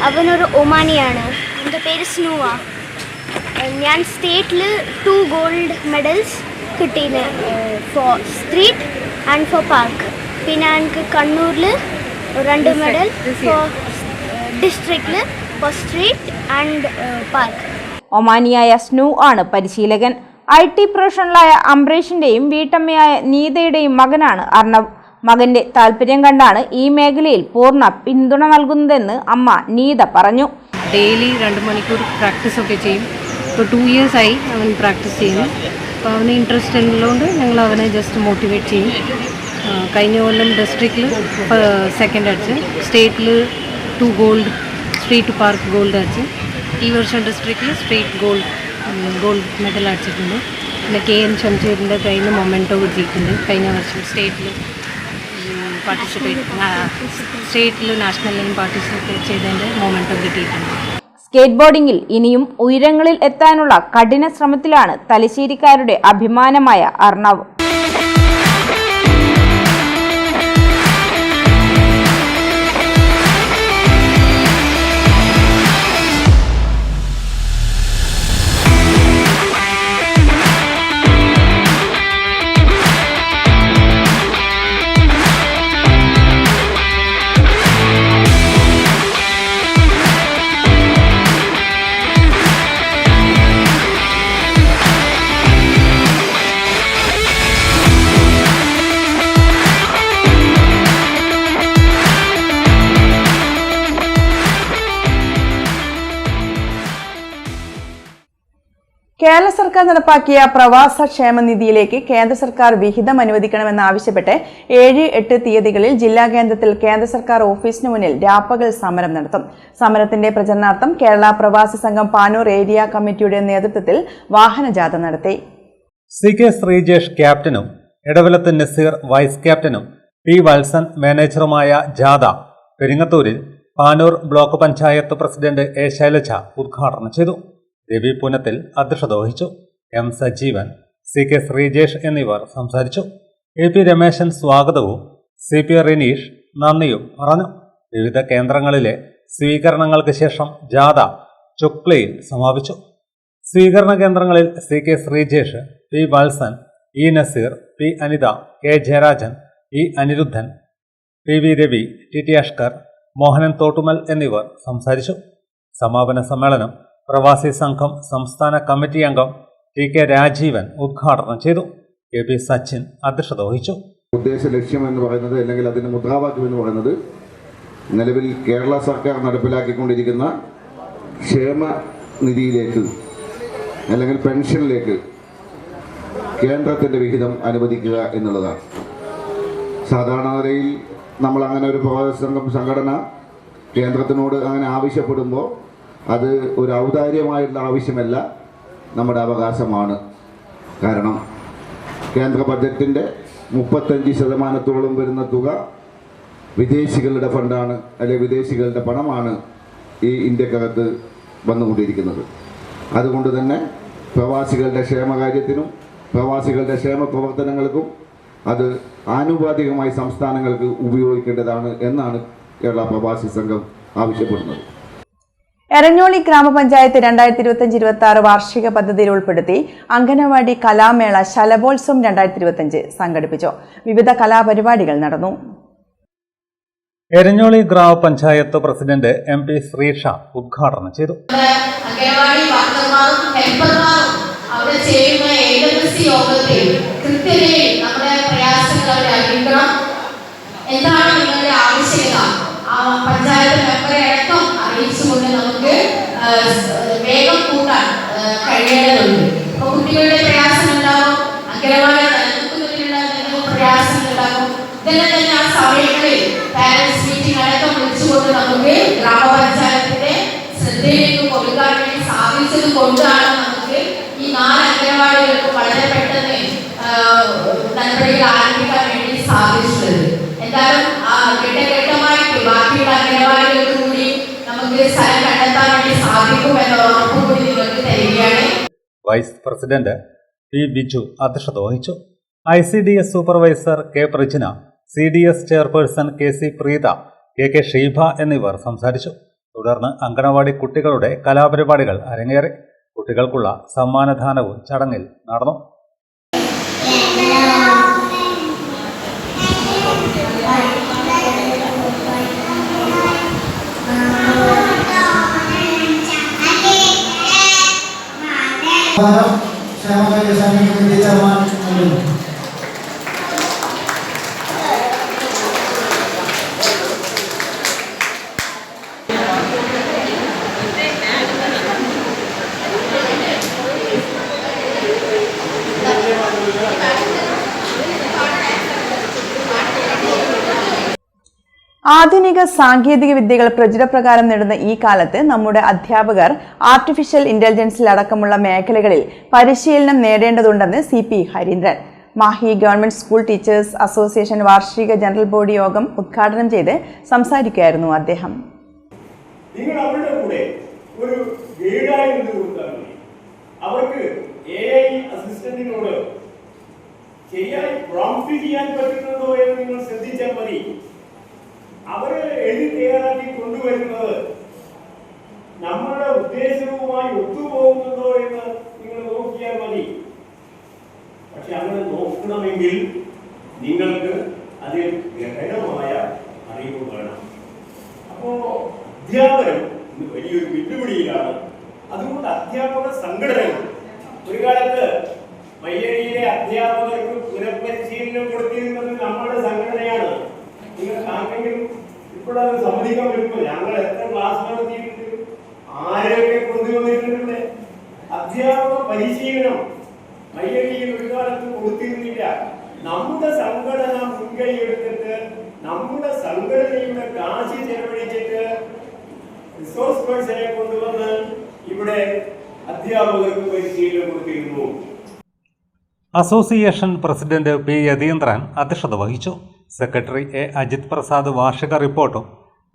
അവനൊരു ഒമാനിയാണ്. എൻ്റെ പേര് സ്നൂവ. ഞാൻ സ്റ്റേറ്റിൽ 2 ഗോൾഡ് മെഡൽസ് കിട്ടീന് for street and for park. പിന്നെ എനിക്ക് കണ്ണൂരിൽ 2 മെഡൽ ഫോർ ഡിസ്ട്രിക്റ്റിൽ ഫോർ സ്ട്രീറ്റ് ആൻഡ് പാർക്ക്. ഒമാനിയായ സ്നൂ ആണ് പരിശീലകൻ. IT പ്രൊഫഷണലായ അംബരീഷിന്റെയും വീട്ടമ്മയായ നീതയുടെയും മകനാണ് അർണവ്. മകന്റെ താല്പര്യം കണ്ടാണ് ഈ മേഖലയിൽ പൂർണ്ണ പിന്തുണ നൽകുന്നതെന്ന് അമ്മ നീത പറഞ്ഞു. ഡെയിലി 2 മണിക്കൂർ പ്രാക്ടീസ് ഒക്കെ ചെയ്യും. ഇപ്പോൾ 2 ഇയേഴ്സായി അവൻ പ്രാക്ടീസ് ചെയ്യുന്നു. അപ്പോൾ അവന് ഇൻട്രസ്റ്റ് ഉള്ളതുകൊണ്ട് ഞങ്ങൾ അവനെ ജസ്റ്റ് മോട്ടിവേറ്റ് ചെയ്യും. കഴിഞ്ഞ കൊല്ലം ഡിസ്ട്രിക്റ്റിൽ 2nd അടിച്ച്, സ്റ്റേറ്റിൽ 2 ഗോൾഡ്, സ്ട്രീറ്റ് പാർക്ക് ഗോൾഡ് അടിച്ച്. ഈ വർഷം ഡിസ്ട്രിക്റ്റിൽ സ്ട്രീറ്റ് ഗോൾഡ് മെഡൽ അടിച്ചിട്ടുണ്ട്. പിന്നെ KN ഷംസീറിൻ്റെ കയ്യിൽ നിന്ന് മൊമെൻറ്റോ കിട്ടിയിട്ടുണ്ട്. കഴിഞ്ഞ വർഷം സ്റ്റേറ്റിൽ നാഷണലിലും പാർട്ടിസിപ്പേറ്റ് ചെയ്തതിൻ്റെ മൊമെൻറ്റോ കിട്ടിയിട്ടുണ്ട്. സ്കേറ്റ് ബോർഡിംഗിൽ ഇനിയും ഉയരങ്ങളിൽ എത്താനുള്ള കഠിന ശ്രമത്തിലാണ് തലശ്ശേരിക്കാരുടെ അഭിമാനമായ അർണവ്. കേരള സർക്കാർ നടപ്പാക്കിയ പ്രവാസ ക്ഷേമനിധിയിലേക്ക് കേന്ദ്ര സർക്കാർ വിഹിതം അനുവദിക്കണമെന്നാവശ്യപ്പെട്ട് 7, 8 തീയതികളിൽ ജില്ലാ കേന്ദ്രത്തിൽ കേന്ദ്ര സർക്കാർ ഓഫീസിന് മുന്നിൽ രാപ്പകൽ സമരം നടത്തും. സമരത്തിന്റെ പ്രചരണാർത്ഥം കേരള പ്രവാസി സംഘം പാനൂർ ഏരിയ കമ്മിറ്റിയുടെ നേതൃത്വത്തിൽ വാഹനജാഥ നടത്തി. CK ശ്രീജേഷ് ക്യാപ്റ്റനും എടവലത്ത് നസീർ വൈസ് ക്യാപ്റ്റനും P വത്സൻ മാനേജറുമായ ജാഥ പെരിങ്ങത്തൂരിൽ Panoor block panchayat president A Shailaja ഉദ്ഘാടനം ചെയ്തു. രവി പുനത്തിൽ അധ്യക്ഷത വഹിച്ചു. M സജീവൻ, CK ശ്രീജേഷ് എന്നിവർ സംസാരിച്ചു. AP രമേശൻ സ്വാഗതവും CP റിനീഷ് നന്ദിയും പറഞ്ഞു. വിവിധ കേന്ദ്രങ്ങളിലെ സ്വീകരണങ്ങൾക്ക് ശേഷം ജാഥ ചുക്ലിയിൽ സമാപിച്ചു. സ്വീകരണ കേന്ദ്രങ്ങളിൽ CK Sreejesh, P Valsan, E Naseer, P Anitha, K Jayarajan, E Anirudhan, PV Ravi, TT Ashkar, Mohanan Thottumal എന്നിവർ സംസാരിച്ചു. സമാപന സമ്മേളനം പ്രവാസി സംഘം സംസ്ഥാന കമ്മിറ്റി അംഗം TK രാജീവൻ ഉദ്ഘാടനം ചെയ്തു. KP സച്ചിൻ അധ്യക്ഷത വഹിച്ചു. ഉദ്ദേശ ലക്ഷ്യം എന്ന് പറയുന്നത്, അല്ലെങ്കിൽ അതിൻ്റെ മുദ്രാവാക്യം എന്ന് പറയുന്നത്, നിലവിൽ കേരള സർക്കാർ നടപ്പിലാക്കിക്കൊണ്ടിരിക്കുന്ന ക്ഷേമനിധിയിലേക്ക് അല്ലെങ്കിൽ പെൻഷനിലേക്ക് കേന്ദ്രത്തിൻ്റെ വിഹിതം അനുവദിക്കുക എന്നുള്ളതാണ്. സാധാരണ നിലയിൽ നമ്മൾ അങ്ങനെ ഒരു പ്രവാസി സംഘം സംഘടന കേന്ദ്രത്തിനോട് അങ്ങനെ ആവശ്യപ്പെടുമ്പോൾ അത് ഒരു ഔദാര്യമായിട്ടുള്ള ആവശ്യമല്ല, നമ്മുടെ അവകാശമാണ്. കാരണം കേന്ദ്ര ബഡ്ജറ്റിൻ്റെ 35% വരുന്ന തുക വിദേശികളുടെ ഫണ്ടാണ്, അല്ലെങ്കിൽ വിദേശികളുടെ പണമാണ് ഈ ഇന്ത്യക്കകത്ത് വന്നുകൊണ്ടിരിക്കുന്നത്. അതുകൊണ്ട് തന്നെ പ്രവാസികളുടെ ക്ഷേമകാര്യത്തിനും പ്രവാസികളുടെ ക്ഷേമ പ്രവർത്തനങ്ങൾക്കും അത് ആനുപാതികമായി സംസ്ഥാനങ്ങൾക്ക് ഉപയോഗിക്കേണ്ടതാണ് എന്നാണ് കേരള പ്രവാസി സംഘം ആവശ്യപ്പെടുന്നത്. എരഞ്ഞോളി ഗ്രാമപഞ്ചായത്ത് 2025-26 വാർഷിക പദ്ധതിയിൽ ഉൾപ്പെടുത്തി അംഗനവാടി കലാമേള ശലഭോത്സവം 2025 സംഘടിപ്പിച്ചു. വിവിധ കലാപരിപാടികൾ നടന്നു. എരഞ്ഞോളി ഗ്രാമപഞ്ചായത്ത് പ്രസിഡന്റ് MP ശ്രീഷ ഉദ്ഘാടനം ചെയ്തു. അംഗനവാടി വർക്കർമാരും ഹെൽപ്പർമാരും അവിടെ ചെയ്യുന്ന AWC യോഗത്തിൽ കൃത്യതയിൽ നമ്മുടെ പ്രയാസങ്ങൾ അവരെ അറിയിക്കണം. എന്താണ് നിങ്ങളുടെ ആവശ്യകത പഞ്ചായത്ത് മെമ്പറെ അടക്കം അറിയിച്ചുകൊണ്ട് നമുക്ക് വേഗം കൂട്ടാൻ കഴിയേണ്ടതുണ്ട്. അപ്പോൾ കുട്ടികളുടെ പ്രയാസം ഉണ്ടാകും, അംഗനവാടി നിലനിൽക്കുന്നതിനുള്ള എന്തെങ്കിലും പ്രയാസങ്ങൾ ഉണ്ടാകും. ഇതെല്ലാം തന്നെ ആ സമയങ്ങളിൽ പാരന്റ്സ് മീറ്റിംഗ് അടക്കം വിളിച്ചുകൊണ്ട് നമുക്ക് ഗ്രാമപഞ്ചായത്തിന്റെ ശ്രദ്ധയിലേക്ക് കൊടുക്കാൻ വേണ്ടി സാധിച്ചത് കൊണ്ടാണ് നമുക്ക് ഈ 4 അംഗനവാടികൾക്ക് വളരെ പെട്ടെന്ന് നടപടികൾ ആരംഭിക്കാൻ വേണ്ടി സാധിച്ചത്. എന്തായാലും ഘട്ടഘട്ടമായിട്ട് ബാക്കിയുള്ള അംഗനവാടികൾക്ക് കൂടി നമുക്ക് സ്ഥലം കണ്ടെത്താൻ വേണ്ടി സാധിക്കും എന്ന ഉറപ്പ് കൂടി നിങ്ങൾക്ക് തരികയാണ്. Vice president P. ബിജു അധ്യക്ഷത വഹിച്ചു. ICDS supervisor K. Prajina, CDS chairperson KC Preetha, KK Sheeba എന്നിവർ സംസാരിച്ചു. തുടർന്ന് അംഗനവാടി കുട്ടികളുടെ കലാപരിപാടികൾ അരങ്ങേറി. കുട്ടികൾക്കുള്ള സമ്മാനദാനവും ചടങ്ങിൽ നടന്നു. ആധുനിക സാങ്കേതിക വിദ്യകൾ പ്രചുരപ്രകാരം നേടുന്ന ഈ കാലത്ത് നമ്മുടെ അധ്യാപകർ ആർട്ടിഫിഷ്യൽ ഇന്റലിജൻസിൽ അടക്കമുള്ള മേഖലകളിൽ പരിശീലനം നേടേണ്ടതുണ്ടെന്ന് CP Harindran. Mahe government school teachers association വാർഷിക ജനറൽ ബോഡി യോഗം ഉദ്ഘാടനം ചെയ്ത് സംസാരിക്കുകയായിരുന്നു അദ്ദേഹം. നിങ്ങൾ അവരുടെ കൂടെ ഒരു ഗൈഡായി നിന്ന് കൊടുത്താൽ മതി. അവർക്ക് AI അസിസ്റ്റന്റിനോട് ശരിയായി പ്രോംപ്റ്റ് ചെയ്യാൻ പറ്റുന്നുണ്ടോ എന്ന് നിങ്ങൾ ശ്രദ്ധിച്ചാൽ മതി. അവരെ എഴുതി തയ്യാറാക്കി കൊണ്ടുവരുന്നത് നമ്മളുടെ ഉദ്ദേശവുമായി ഒത്തുപോകുന്നുണ്ടോ എന്ന് നിങ്ങൾ നോക്കിയാൽ മതി. പക്ഷെ അങ്ങനെ നോക്കണമെങ്കിൽ നിങ്ങൾക്ക് അതിൽ ഗഹനമായ അറിവ് വേണം. അപ്പോ അധ്യാപനം വലിയൊരു വെല്ലുവിളിയിലാണ്. അതുകൊണ്ട് അധ്യാപക സംഘടനകൾ ഒരു കാലത്ത് മയ്യഴിയിലെ അധ്യാപകർക്ക് പുനഃപരിശീലനം കൊടുത്തിരുന്നത് നമ്മുടെ സംഘടനയാണ്. നിങ്ങൾ ആർക്കെങ്കിലും ഇപ്പോഴത് സമ്മതിക്കാൻ പറ്റുമോ? ഞങ്ങൾ എത്ര ക്ലാസ് നടത്തിയിട്ടുണ്ട്, ആരെയൊക്കെ കൊണ്ടുവന്നിട്ടുണ്ട്. അധ്യാപക പരിശീലനം മയ്യഴിയിൽ ഒരു കാലത്ത് കൊടുത്തിരുന്നില്ല. നമ്മുടെ സംഘടന മുൻകൈ എടുത്തിട്ട് നമ്മുടെ സംഘടനയുടെ കാശ് ചെലവഴിച്ചിട്ട് റിസോഴ്സ് പേഴ്സണെ കൊണ്ടുവന്ന് ഇവിടെ അധ്യാപകർക്ക് പരിശീലനം കൊടുത്തിരുന്നു. Association president P. യതീന്ദ്രൻ അധ്യക്ഷത വഹിച്ചു. Secretary A. അജിത് പ്രസാദ് വാർഷിക റിപ്പോർട്ടും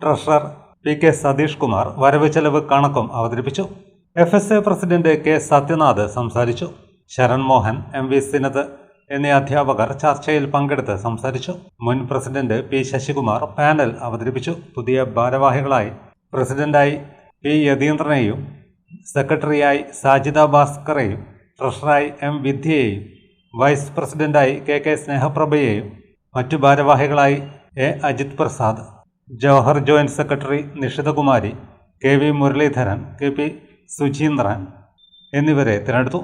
ട്രഷറർ PK സതീഷ് കുമാർ വരവ് ചെലവ് കണക്കും അവതരിപ്പിച്ചു. FSA president K. സത്യനാഥ് സംസാരിച്ചു. ശരൺ മോഹൻ, MV സിനത് എന്നീ അധ്യാപകർ ചർച്ചയിൽ പങ്കെടുത്ത് സംസാരിച്ചു. മുൻ പ്രസിഡന്റ് P. ശശികുമാർ പാനൽ അവതരിപ്പിച്ചു. പുതിയ ഭാരവാഹികളായി പ്രസിഡന്റായി P. യതീന്ദ്രനെയും സെക്രട്ടറിയായി സാജിദ ഭാസ്കറെയും ട്രഷററായി M. വിദ്യയെയും വൈസ് പ്രസിഡന്റായി KK സ്നേഹപ്രഭയെയും മറ്റു ഭാരവാഹികളായി A. Ajith Prasad, Jawahar joint secretary Nishithakumari, KV Muraleedharan, KP Sucheendran എന്നിവരെ തിരഞ്ഞെടുത്തു.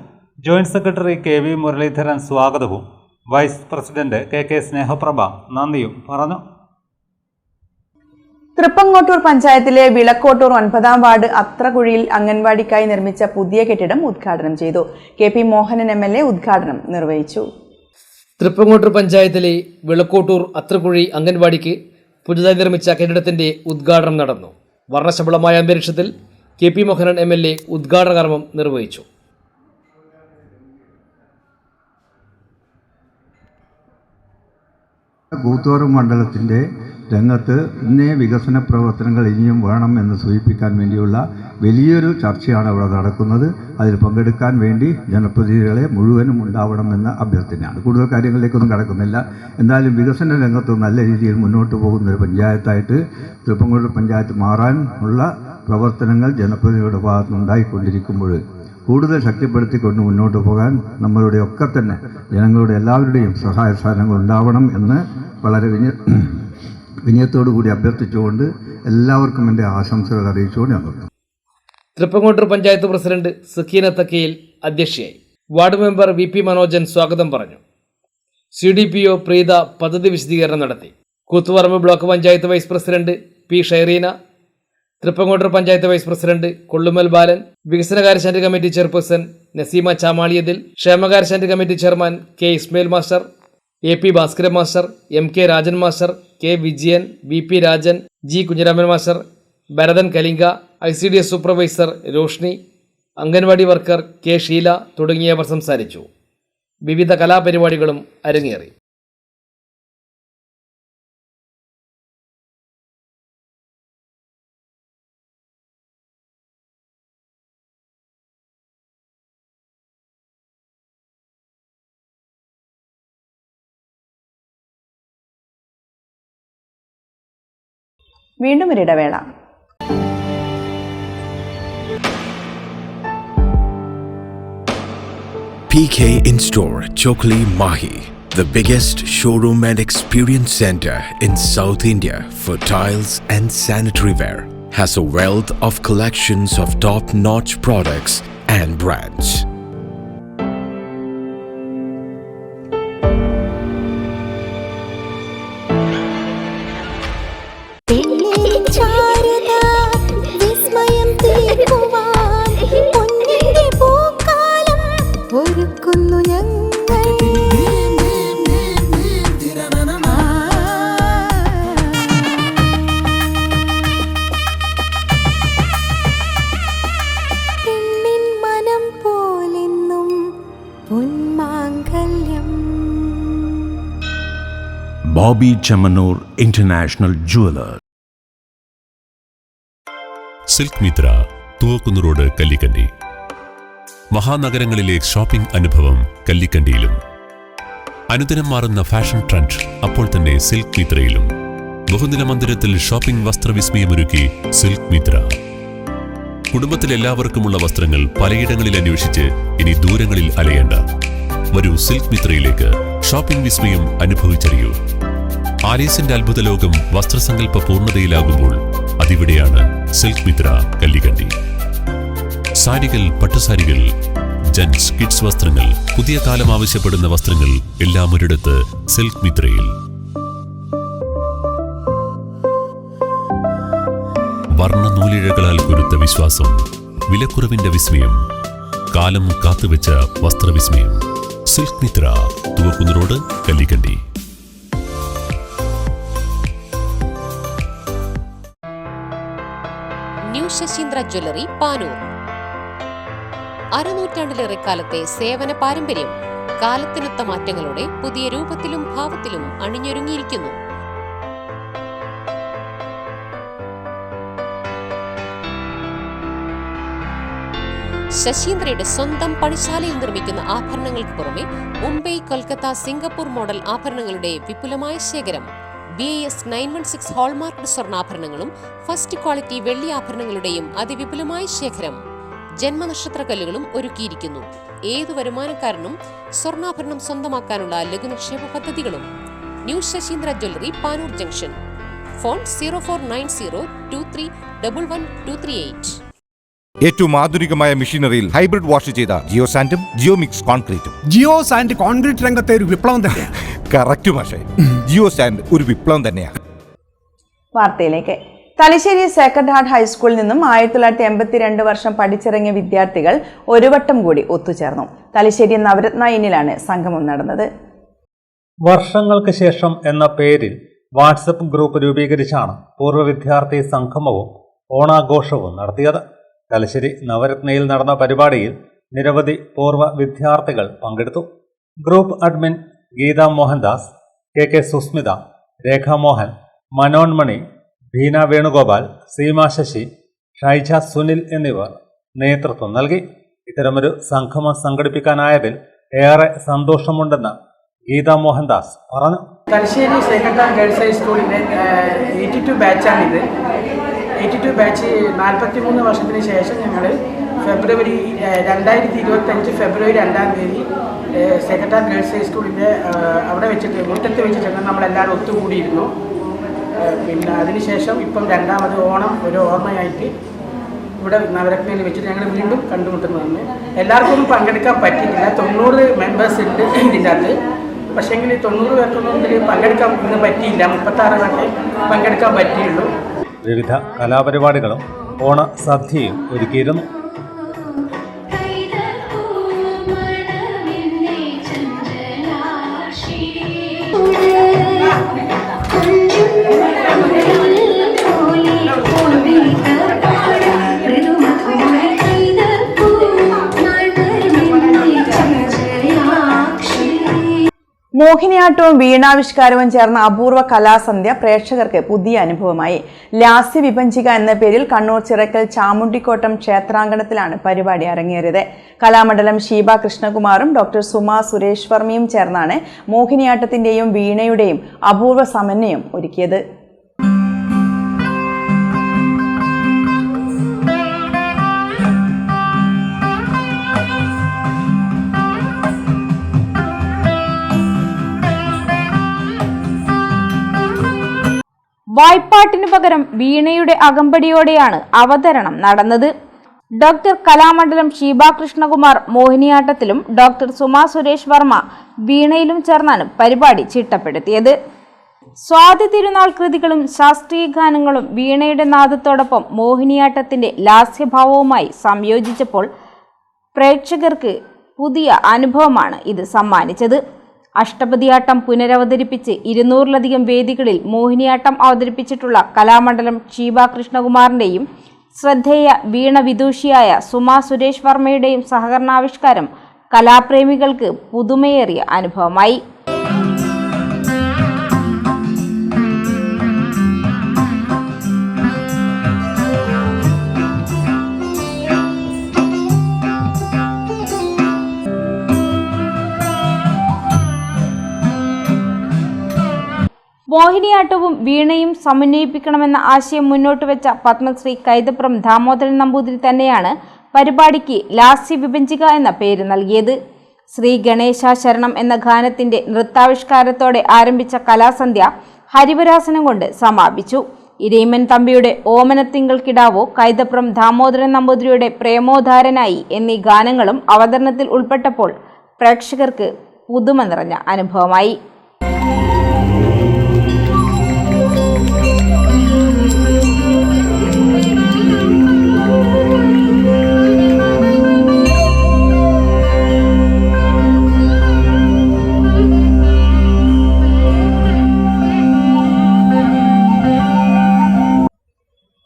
ജോയിന്റ് സെക്രട്ടറി KV മുരളീധരൻ സ്വാഗതവും വൈസ് പ്രസിഡന്റ് KK സ്നേഹപ്രഭ നന്ദിയും പറഞ്ഞു. തൃപ്പങ്ങോട്ടൂർ പഞ്ചായത്തിലെ വിളക്കോട്ടൂർ 9ാം വാർഡ് അത്രകുഴിയിൽ അംഗൻവാടിക്കായി നിർമ്മിച്ച പുതിയ കെട്ടിടം ഉദ്ഘാടനം ചെയ്തു. KP മോഹനൻ MLA ഉദ്ഘാടനം നിർവഹിച്ചു. തൃപ്പങ്ങോട്ടൂർ പഞ്ചായത്തിലെ വിളക്കോട്ടൂർ അത്രകുഴി അംഗൻവാടിക്ക് പുതുതായി നിർമ്മിച്ച കെട്ടിടത്തിന്റെ ഉദ്ഘാടനം നടന്നു. വർണ്ണശബളമായ അന്തരീക്ഷത്തിൽ KP മോഹനൻ MLA ഉദ്ഘാടന കർമ്മം നിർവഹിച്ചു. കൂത്തുപറമ്പ് മണ്ഡലത്തിൻ്റെ രംഗത്ത് ഇന്നേ വികസന പ്രവർത്തനങ്ങൾ ഇനിയും വേണം എന്ന് സൂചിപ്പിക്കാൻ വേണ്ടിയുള്ള വലിയൊരു ചർച്ചയാണ് ഇവിടെ നടക്കുന്നത്. അതിൽ പങ്കെടുക്കാൻ വേണ്ടി ജനപ്രതിനിധികളെ മുഴുവനും ഉണ്ടാവണമെന്ന അഭ്യർത്ഥനയാണ്. കൂടുതൽ കാര്യങ്ങളിലേക്കൊന്നും കടക്കുന്നില്ല. എന്തായാലും വികസന രംഗത്ത് നല്ല രീതിയിൽ മുന്നോട്ട് പോകുന്ന ഒരു പഞ്ചായത്തായിട്ട് തൃപ്പങ്ങോട്ടൂർ പഞ്ചായത്ത് മാറാൻ ഉള്ള പ്രവർത്തനങ്ങൾ ജനപ്രതിനിധിയുടെ ഭാഗത്തുനിന്നുണ്ടായിക്കൊണ്ടിരിക്കുമ്പോൾ കൂടുതൽ ശക്തിപ്പെടുത്തിക്കൊണ്ട് മുന്നോട്ട് പോകാൻ നമ്മളുടെ ഒക്കെ തന്നെ ജനങ്ങളുടെ എല്ലാവരുടെയും സഹായ സഹകരണങ്ങൾ ഉണ്ടാവണം എന്ന് വളരെ വിനയത്തോടു കൂടി അഭ്യർത്ഥിച്ചുകൊണ്ട് എല്ലാവർക്കും എൻ്റെ ആശംസകൾ അറിയിച്ചുകൊണ്ട് ഞാൻ പറഞ്ഞു. തൃപ്പങ്ങോട്ടൂർ പഞ്ചായത്ത് പ്രസിഡന്റ് സക്കീന തക്കയിൽ അധ്യക്ഷയായി. വാർഡ് മെമ്പർ VP മനോജൻ സ്വാഗതം പറഞ്ഞു. CDPO പ്രീത പദ്ധതി വിശദീകരണം നടത്തി. Koothuparamba block panchayat vice president P Shaireena, Thrippangottur panchayat vice president Kollumal Balan, വികസനകാര്യ stand committee chairperson Naseema Chamaliyathil, ക്ഷേമകാര്യ stand committee chairman K Ismail master, AP Bhaskaran master, MK Rajan master, K Vijayan, VP Rajan, G Kunhiraman master, Bharathan Kalinga, ICDS supervisor Roshni, anganwadi worker K Sheela തുടങ്ങിയവർ സംസാരിച്ചു. വിവിധ കലാപരിപാടികളും അരങ്ങേറി. വീണ്ടും ഒരിടവേള. PK In-Store, Chokli, Mahi, the biggest showroom and experience center in South India for tiles and sanitary ware, has a wealth of collections of top-notch products and brands. Bobby Chamanur International Jeweler. Silk Mitra, Thuvakkunnu road, Kallikkandi. മഹാനഗരങ്ങളിലെ shopping അനുഭവം കല്ലിക്കണ്ടിയിലും. അനുദിനം മാറുന്ന fashion trend അപ്പോൾ തന്നെ silk മിത്രയിലും. ബഹുനില മന്ദിരത്തിൽ shopping വസ്ത്രവിസ്മയമൊരുക്കി silk Mitra. കുടുംബത്തിലെല്ലാവർക്കുമുള്ള വസ്ത്രങ്ങൾ പലയിടങ്ങളിൽ അന്വേഷിച്ച് ഇനി ദൂരങ്ങളിൽ അലയേണ്ട. വരൂ സിൽക്ക് മിത്രയിലേക്ക്. ഷോപ്പിംഗ് വിസ്മയം അനുഭവിച്ചറിയൂ. ആലീസിന്റെ അത്ഭുത ലോകം വസ്ത്രസങ്കല്പ പൂർണ്ണതയിലാകുമ്പോൾ അതിവിടെയാണ് സിൽക്ക് മിത്ര, കല്ലിക്കണ്ടി. സാരികൾ, പട്ടുസാരികൾ, ജെന്റ്സ്, കിഡ്സ് വസ്ത്രങ്ങൾ, പുതിയ കാലം ആവശ്യപ്പെടുന്ന വസ്ത്രങ്ങൾ എല്ലാം ഒരിടത്ത് സിൽക്ക് മിത്രയിൽ. വർണ്ണനൂലിഴകളാൽ കുരുത്ത വിശ്വാസം, വിലക്കുറവിന്റെ വിസ്മയം, കാലം കാത്തുവെച്ച വസ്ത്രവിസ്മയം. Silk Mitra, Thuvakkunnu road, Kallikkandi. New Sasheendra jewellery, Panoor. അരനൂറ്റാണ്ടിലേറെ കാലത്തെ സേവന പാരമ്പര്യം കാലത്തിനൊത്ത മാറ്റങ്ങളോടെ പുതിയ രൂപത്തിലും ഭാവത്തിലും അണിഞ്ഞൊരുങ്ങിയിരിക്കുന്നു. ശശീന്ദ്രയുടെ സ്വന്തം പണിശാലയിൽ നിർമ്മിക്കുന്ന ആഭരണങ്ങൾക്ക് പുറമെ മുംബൈ, കൊൽക്കത്ത, സിംഗപ്പൂർ മോഡൽ ആഭരണങ്ങളുടെ വിപുലമായ ശേഖരം. BIS 916 ഹോൾമാർക്ക് സ്വർണ്ണാഭരണങ്ങളും ഫസ്റ്റ് ക്വാളിറ്റി വെള്ളി ആഭരണങ്ങളുടെയും അതിവിപുലമായ ശേഖരം. ജന്മനക്ഷത്ര കല്ലുകളും ഒരുക്കിയിരിക്കുന്നു. ഏതു വരുമാനക്കാരനും സ്വർണ്ണാഭരണം സ്വന്തമാക്കാനുള്ള ലഘുനിക്ഷേപ പദ്ധതികളും. New Sasheendra jewellery, Panoor junction. Phone 049023112238. ഏറ്റവും ആധുനികമായ മെഷീനറിയിൽ ഹൈബ്രിഡ് വാഷ് ചെയ്ത ജിയോ സാൻഡും ജിയോ മിക്സ് കോൺക്രീറ്റും. ജിയോ സാൻഡ് കോൺക്രീറ്റ് രംഗത്തെ ഒരു വിപ്ലവം തന്നെയാണ്. കറക്റ്റ് മാഷേ, ജിയോ സാൻഡ് ഒരു വിപ്ലവം തന്നെയാണ്. വാർത്തയിലേക്ക്. തലശ്ശേരി സേക്രഡ് ഹാർട്ട് ഹൈസ്കൂളിൽ നിന്നും 1982 വർഷം പഠിച്ചിറങ്ങിയ വിദ്യാർത്ഥികൾ ഒരു വട്ടം കൂടി ഒത്തുചേർന്നു. തലശ്ശേരി നവരത്ന ഇന്നിലാണ് സംഗമം നടന്നത്. വർഷങ്ങൾക്ക് ശേഷം എന്ന പേരിൽ വാട്സപ്പ് ഗ്രൂപ്പ് രൂപീകരിച്ചാണ് പൂർവ്വ വിദ്യാർത്ഥി സംഗമവും ഓണാഘോഷവും നടത്തിയത്. തലശ്ശേരി നവരത്നയിൽ നടന്ന പരിപാടിയിൽ നിരവധി പൂർവ്വ വിദ്യാർത്ഥികൾ പങ്കെടുത്തു. Group admin Geetha Mohandas, KK Susmitha, Rekha Mohan, Manon Mani, Bheena Venugopal, Seema Sasi, Shaija Sunil എന്നിവർ നേതൃത്വം നൽകി. ഇത്തരമൊരു സംഗമം സംഘടിപ്പിക്കാനായതിൽ ഏറെ സന്തോഷമുണ്ടെന്ന് ഗീത മോഹൻദാസ് പറഞ്ഞു. തലശ്ശേരി സേക്രഡ് ഹാർട്ട് ഗേൾസ് ഹൈസ്കൂളിൻ്റെ 82 ബാച്ചാണിത്. 82 ബാച്ച് 43 വർഷത്തിന് ശേഷം ഞങ്ങൾ ഫെബ്രുവരി 2025 ഫെബ്രുവരി 2-ാം തീയതി സെക്രട്ടറി ഗേൾസ് ഹൈസ്കൂളിൻ്റെ അവിടെ വെച്ചിട്ട് മുറ്റത്ത് വെച്ചിട്ട് നമ്മളെല്ലാവരും ഒത്തുകൂടിയിരുന്നു. പിന്നെ അതിനുശേഷം ഇപ്പം രണ്ടാമത് ഓണം ഒരു ഓർമ്മയായിട്ട് ഇവിടെ നവരത്നയിൽ വെച്ചിട്ട് ഞങ്ങൾ വീണ്ടും കണ്ടുമുട്ടുന്നതാണ്. എല്ലാവർക്കും പങ്കെടുക്കാൻ പറ്റിയിട്ടില്ല. 90 മെമ്പേഴ്സ് ഉണ്ട് ഇതിൻ്റെ അകത്ത്. പക്ഷേങ്കിൽ 90 പേർക്കൊന്നും ഇതിൽ പങ്കെടുക്കാൻ ഇന്ന് പറ്റിയില്ല. 36 പേർക്ക് പങ്കെടുക്കാൻ പറ്റിയുള്ളൂ. വിവിധ കലാപരിപാടികളും ഓണസദ്യയും ഒരുക്കിയിരുന്നു. മോഹിനിയാട്ടവും വീണാവിഷ്കാരവും ചേർന്ന അപൂർവ കലാസന്ധ്യ പ്രേക്ഷകർക്ക് പുതിയ അനുഭവമായി. ലാസ്യ വിഭജിക എന്ന പേരിൽ കണ്ണൂർ ചിറക്കൽ ചാമുണ്ടിക്കോട്ടം ക്ഷേത്രാങ്കണത്തിലാണ് പരിപാടി അരങ്ങേറിയത്. കലാമണ്ഡലം ഷീബ കൃഷ്ണകുമാറും ഡോക്ടർ സുമാ സുരേഷ് വർമ്മയും ചേർന്നാണ് മോഹിനിയാട്ടത്തിന്റെയും വീണയുടെയും അപൂർവ സമന്വയം ഒരുക്കിയത്. വായ്പാട്ടിനു പകരം വീണയുടെ അകമ്പടിയോടെയാണ് അവതരണം നടന്നത്. ഡോക്ടർ കലാമണ്ഡലം ഷീബ കൃഷ്ണകുമാർ മോഹിനിയാട്ടത്തിലും ഡോക്ടർ സുമാ സുരേഷ് വർമ്മ വീണയിലും ചേർന്നാണ് പരിപാടി ചിട്ടപ്പെടുത്തിയത്. സ്വാതി തിരുനാൾ കൃതികളും ശാസ്ത്രീയ ഗാനങ്ങളും വീണയുടെ നാദത്തോടൊപ്പം മോഹിനിയാട്ടത്തിന്റെ ലാസ്യഭാവവുമായി സംയോജിച്ചപ്പോൾ പ്രേക്ഷകർക്ക് പുതിയ അനുഭവമാണ് ഇത് സമ്മാനിച്ചത്. അഷ്ടപതിയാട്ടം പുനരവതരിപ്പിച്ച് 200-ലധികം വേദികളിൽ മോഹിനിയാട്ടം അവതരിപ്പിച്ചിട്ടുള്ള കലാമണ്ഡലം ഷീബ കൃഷ്ണകുമാറിന്റെയും ശ്രദ്ധേയ വീണ വിദൂഷിയായ സുമാ സുരേഷ് വർമ്മയുടെയും സഹകരണാവിഷ്കാരം കലാപ്രേമികൾക്ക് പുതുമയേറിയ അനുഭവമായി. മോഹിനിയാട്ടവും വീണയും സമന്വയിപ്പിക്കണമെന്ന ആശയം മുന്നോട്ട് വെച്ച പത്മശ്രീ കൈതപ്രം ദാമോദരൻ നമ്പൂതിരി തന്നെയാണ് പരിപാടിക്ക് ലാസ്യ വിഭജിക എന്ന പേര് നൽകിയത്. ശ്രീ ഗണേശ ശരണം എന്ന ഗാനത്തിന്റെ നൃത്താവിഷ്കാരത്തോടെ ആരംഭിച്ച കലാസന്ധ്യ ഹരിവരാസനം കൊണ്ട് സമാപിച്ചു. ഇരയിമൻ തമ്പിയുടെ ഓമനത്തിങ്കൾ കിടാവോ, കൈതപ്രം ദാമോദരൻ നമ്പൂതിരിയുടെ പ്രേമോദ്ധാരനായി എന്നീ ഗാനങ്ങളും അവതരണത്തിൽ ഉൾപ്പെട്ടപ്പോൾ പ്രേക്ഷകർക്ക് പുതുമ നിറഞ്ഞ അനുഭവമായി.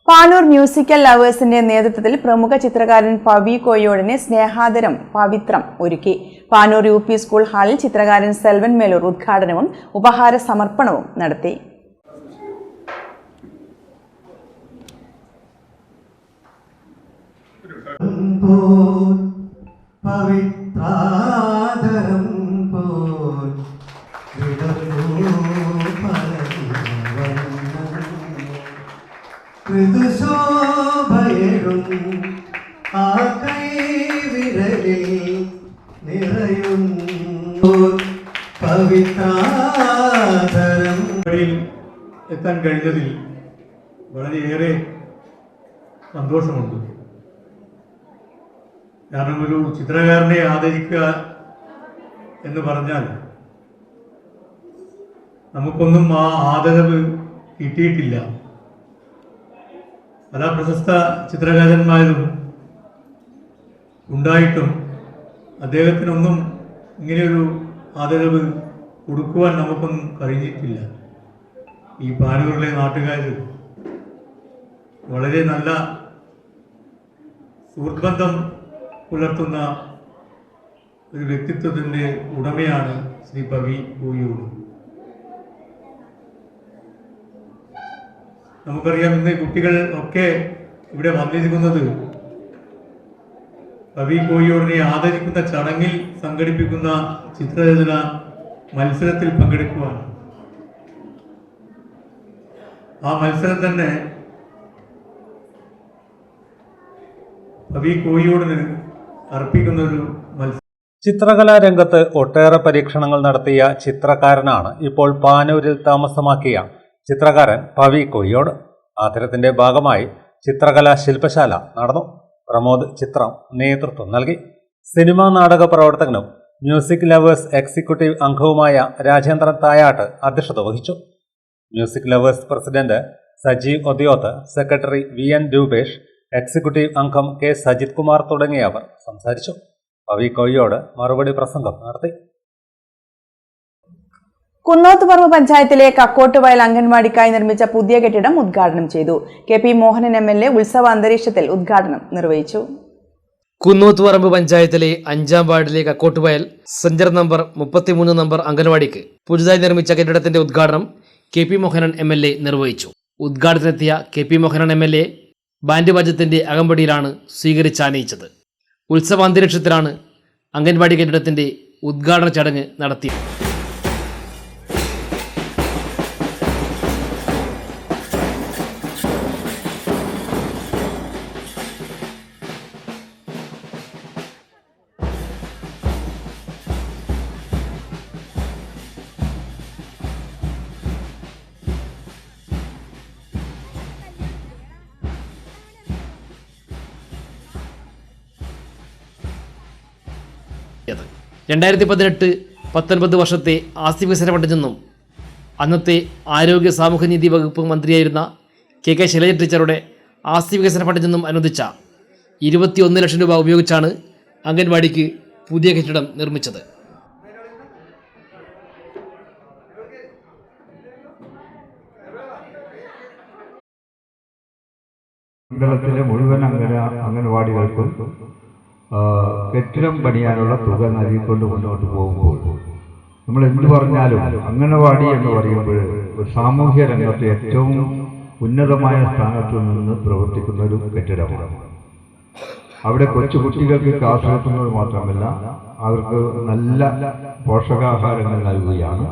പാനൂർ മ്യൂസിക്കൽ ലവേഴ്സിന്റെ നേതൃത്വത്തിൽ പ്രമുഖ ചിത്രകാരൻ പവി കോയോടിന് സ്നേഹാദരം പവിത്രം ഒരുക്കി. പാനൂർ UP സ്കൂൾ ഹാളിൽ ചിത്രകാരൻ സെൽവൻ മേലൂർ ഉദ്ഘാടനവും ഉപഹാര സമർപ്പണവും നടത്തി. എത്താൻ കഴിഞ്ഞതിൽ വളരെയേറെ സന്തോഷമുണ്ട്. കാരണം ഒരു ചിത്രകാരനെ ആദരിക്കുക എന്ന് പറഞ്ഞാൽ നമുക്കൊന്നും ആ ആദരവ് കിട്ടിയിട്ടില്ല. പല പ്രശസ്ത ചിത്രകാരന്മാരും ഉണ്ടായിട്ടും അദ്ദേഹത്തിനൊന്നും ഇങ്ങനെയൊരു ആദരവ് കൊടുക്കുവാൻ നമുക്കൊന്നും കഴിഞ്ഞിട്ടില്ല. ഈ പാനൂരിലെ നാട്ടുകാർ വളരെ നല്ല സുഹൃത്ബന്ധം പുലർത്തുന്ന ഒരു വ്യക്തിത്വത്തിൻ്റെ ഉടമയാണ് ശ്രീ പവി കോയോട്. നമുക്കറിയാം, ഇന്ന് കുട്ടികൾ ഒക്കെ ഇവിടെ വന്നിരിക്കുന്നത് പവി കോയോടിനെ ആദരിക്കുന്ന ചടങ്ങിൽ സംഘടിപ്പിക്കുന്ന ചിത്രരചന മത്സരത്തിൽ പങ്കെടുക്കുവാൻ. ആ മത്സരം തന്നെ അപ്പോൾ ഈ കോഴിയോട് അർപ്പിക്കുന്ന ഒരു മത്സരം. ചിത്രകലാ രംഗത്ത് ഒട്ടേറെ പരീക്ഷണങ്ങൾ നടത്തിയ ചിത്രകാരനാണ് ഇപ്പോൾ പാനൂരിൽ താമസമാക്കിയ ചിത്രകാരൻ പവി കോഴിയോട്. ആദരത്തിന്റെ ഭാഗമായി ചിത്രകലാ ശില്പശാല നടന്നു. പ്രമോദ് ചിത്രം നേതൃത്വം നൽകി. സിനിമാ നാടക പ്രവർത്തകനും മ്യൂസിക് ലവേഴ്സ് എക്സിക്യൂട്ടീവ് അംഗവുമായ രാജേന്ദ്രൻ തായാട്ട് അധ്യക്ഷത വഹിച്ചു. Music lovers president Sajeev Odiyoth, secretary VN Rupesh, executive അംഗം K സജിത് കുമാർ തുടങ്ങിയവർ സംസാരിച്ചു. പവി കോഴിയോട് മറുപടി പ്രസംഗം നടത്തി. കുന്നോത്തുപറമ്പ് പഞ്ചായത്തിലെ കക്കോട്ടുവയൽ അംഗൻവാടിക്കായി നിർമ്മിച്ച പുതിയ കെട്ടിടം ഉദ്ഘാടനം ചെയ്തു. KP മോഹനൻ MLA ഉത്സവ അന്തരീക്ഷത്തിൽ ഉദ്ഘാടനം നിർവഹിച്ചു. കുന്നോത്തുപറമ്പ് പഞ്ചായത്തിലെ 5-ാം വാർഡിലെ കക്കോട്ടുവയൽ സെഞ്ചർ നമ്പർ 33 നമ്പർ അംഗൻവാടിക്ക് പുതുതായി നിർമ്മിച്ച കെട്ടിടത്തിന്റെ ഉദ്ഘാടനം KP മോഹനൻ MLA നിർവഹിച്ചു. ഉദ്ഘാടനത്തിനെത്തിയ KP മോഹനൻ MLA ബാൻഡ് വാദ്യത്തിന്റെ അകമ്പടിയിലാണ് സ്വീകരിച്ചാനയിച്ചത്. ഉത്സവ അന്തരീക്ഷത്തിലാണ് അംഗൻവാടി കെട്ടിടത്തിന്റെ ഉദ്ഘാടന ചടങ്ങ് നടത്തിയത്. ത് 2018-19 വർഷത്തെ ആസ്തി വികസന ഫണ്ടിൽ നിന്നും അന്നത്തെ ആരോഗ്യ സാമൂഹ്യനീതി വകുപ്പ് മന്ത്രിയായിരുന്ന KK ശൈലജ ടീച്ചറുടെ ആസ്തി വികസന ഫണ്ടിൽ നിന്നും അനുവദിച്ച 21 ലക്ഷം രൂപ ഉപയോഗിച്ചാണ് അംഗൻവാടിക്ക് പുതിയ കെട്ടിടം നിർമ്മിച്ചത്. മണ്ഡലത്തിലെ മുഴുവൻ അംഗൻവാടികൾക്കും കെട്ടിടം പണിയാനുള്ള തുക നൽകിക്കൊണ്ട് മുന്നോട്ട് പോകുമ്പോൾ നമ്മൾ എന്ത് പറഞ്ഞാലും അംഗനവാടി എന്ന് പറയുമ്പോൾ ഒരു സാമൂഹ്യ രംഗത്ത് ഏറ്റവും ഉന്നതമായ സ്ഥാനത്ത് നിന്ന് പ്രവർത്തിക്കുന്ന ഒരു കെട്ടിടമാണ്. അവിടെ കൊച്ചുകുട്ടികൾക്ക് ക്ലാസ് എടുക്കുന്നത് മാത്രമല്ല അവർക്ക് നല്ല പോഷകാഹാരങ്ങൾ നൽകുകയാണ്.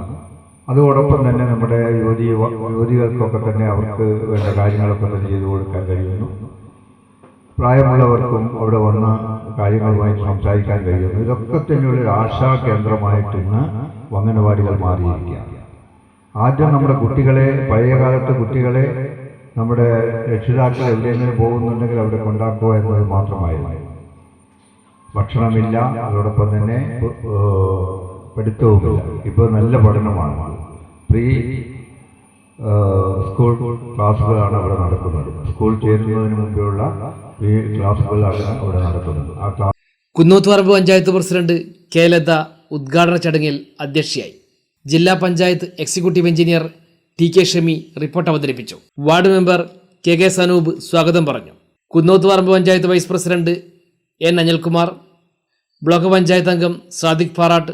അതോടൊപ്പം തന്നെ നമ്മുടെ യുവതികൾക്കൊക്കെ തന്നെ അവർക്ക് വേണ്ട കാര്യങ്ങളൊക്കെ തന്നെ ചെയ്തു കൊടുക്കാൻ കഴിയുന്നു. പ്രായമുള്ളവർക്കും അവിടെ വന്ന് കാര്യങ്ങളുമായി സംസാരിക്കാൻ കഴിയുന്നു. ഇതൊക്കെ തന്നെയുള്ള ഒരു ആശാ കേന്ദ്രമായിട്ട് ഇന്ന് അംഗനവാടികൾ മാറിയിരിക്കുകയാണ്. ആദ്യം നമ്മുടെ കുട്ടികളെ, പഴയകാലത്ത് കുട്ടികളെ നമ്മുടെ രക്ഷിതാക്കൾ എവിടെയെങ്കിലും പോകുന്നുണ്ടെങ്കിൽ അവിടെ കൊണ്ടാക്കുക എന്നത് മാത്രമായിരുന്നു. ഭക്ഷണമില്ല, അതോടൊപ്പം തന്നെ പഠിത്തവുമില്ല. ഇപ്പോൾ നല്ല പഠനമാണ്. പ്രീ സ്കൂൾ ക്ലാസ്സുകളാണ് അവിടെ നടക്കുന്നത്. സ്കൂൾ ചേരുന്നതിന് മുമ്പെയുള്ള പ്രീ ക്ലാസ്സുകളാണ് അവിടെ നടക്കുന്നത്. കുന്നോത്തുപറമ്പ് പഞ്ചായത്ത് പ്രസിഡന്റ് K ലത ഉദ്ഘാടന ചടങ്ങിൽ അധ്യക്ഷയായി. ജില്ലാ panchayat executive engineer TK Shami report അവതരിപ്പിച്ചു. വാർഡ് മെമ്പർ KK സനൂപ് സ്വാഗതം പറഞ്ഞു. Kunnothuparamba panchayat vice president N Anilkumar, block panchayat അംഗം സാദിഖ് പാറാട്ട്,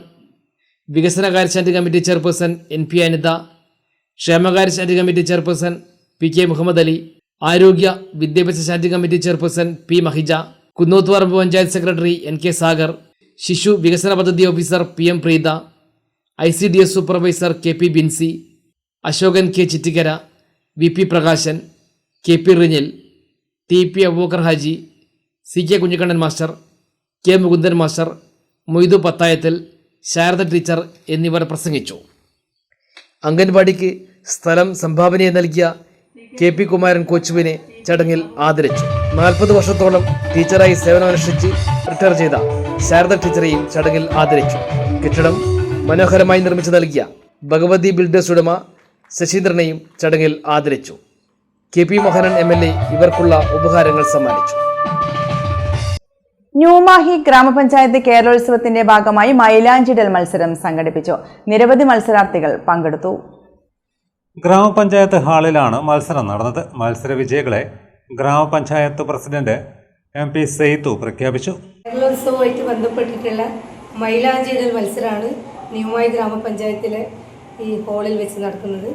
വികസനകാര്യ standing committee chairperson NP Anitha, ക്ഷേമകാര്യ standing committee chairperson PK Muhammad Ali, ആരോഗ്യ വിദ്യാഭ്യാസ standing committee chairperson P Mahija, Kunnothuparamba panchayat secretary NK Sagar, ശിശു വികസന പദ്ധതി officer PM Preetha, ICDS supervisor KP Binsi, Ashokan K Chittikkara, VP Prakashan, KP Rinil, TP Aboobacker Haji, CK Kunhikannan master, K Mukundan master, Moidu Pathayathil, Sharada teacher എന്നിവർ പ്രസംഗിച്ചു. അംഗൻവാടിക്ക് സ്ഥലം സംഭാവനയെ നൽകിയ KP കുമാരൻ കോച്ചുവിനെ ചടങ്ങിൽ ആദരിച്ചു. 40 വർഷത്തോളം ടീച്ചറായി സേവനമനുഷ്ഠിച്ച് റിട്ടയർ ചെയ്ത ശാരദ ടീച്ചറെയും ചടങ്ങിൽ ആദരിച്ചു. കെട്ടിടം മനോഹരമായി നിർമ്മിച്ചു നൽകിയ ഭഗവതി ബിൽഡേഴ്സ് ഉടമ ശശീന്ദ്രനെയും ചടങ്ങിൽ ആദരിച്ചു. KP മോഹനൻ MLA ഇവർക്കുള്ള ഉപഹാരങ്ങൾ സമ്മാനിച്ചു. ന്യൂമാഹി ഗ്രാമപഞ്ചായത്ത് കേരളോത്സവത്തിന്റെ ഭാഗമായി മൈലാഞ്ചിടൽ മത്സരം സംഘടിപ്പിച്ചു. നിരവധി മത്സരാർത്ഥികൾ പങ്കെടുത്തു. ഗ്രാമപഞ്ചായത്ത് ഹാളിലാണ് മത്സരം നടന്നത്. മത്സര വിജയികളെ ഗ്രാമപഞ്ചായത്ത് പ്രസിഡന്റ് MP സെയ്തു പ്രഖ്യാപിച്ചു. കേരളോത്സവവുമായിട്ട് ബന്ധപ്പെട്ടിട്ടുള്ള മൈലാഞ്ചിടൽ മത്സരമാണ് ന്യൂമാഹി ഗ്രാമപഞ്ചായത്തിലെ ഈ ഹാളിൽ വെച്ച് നടക്കുന്നത്.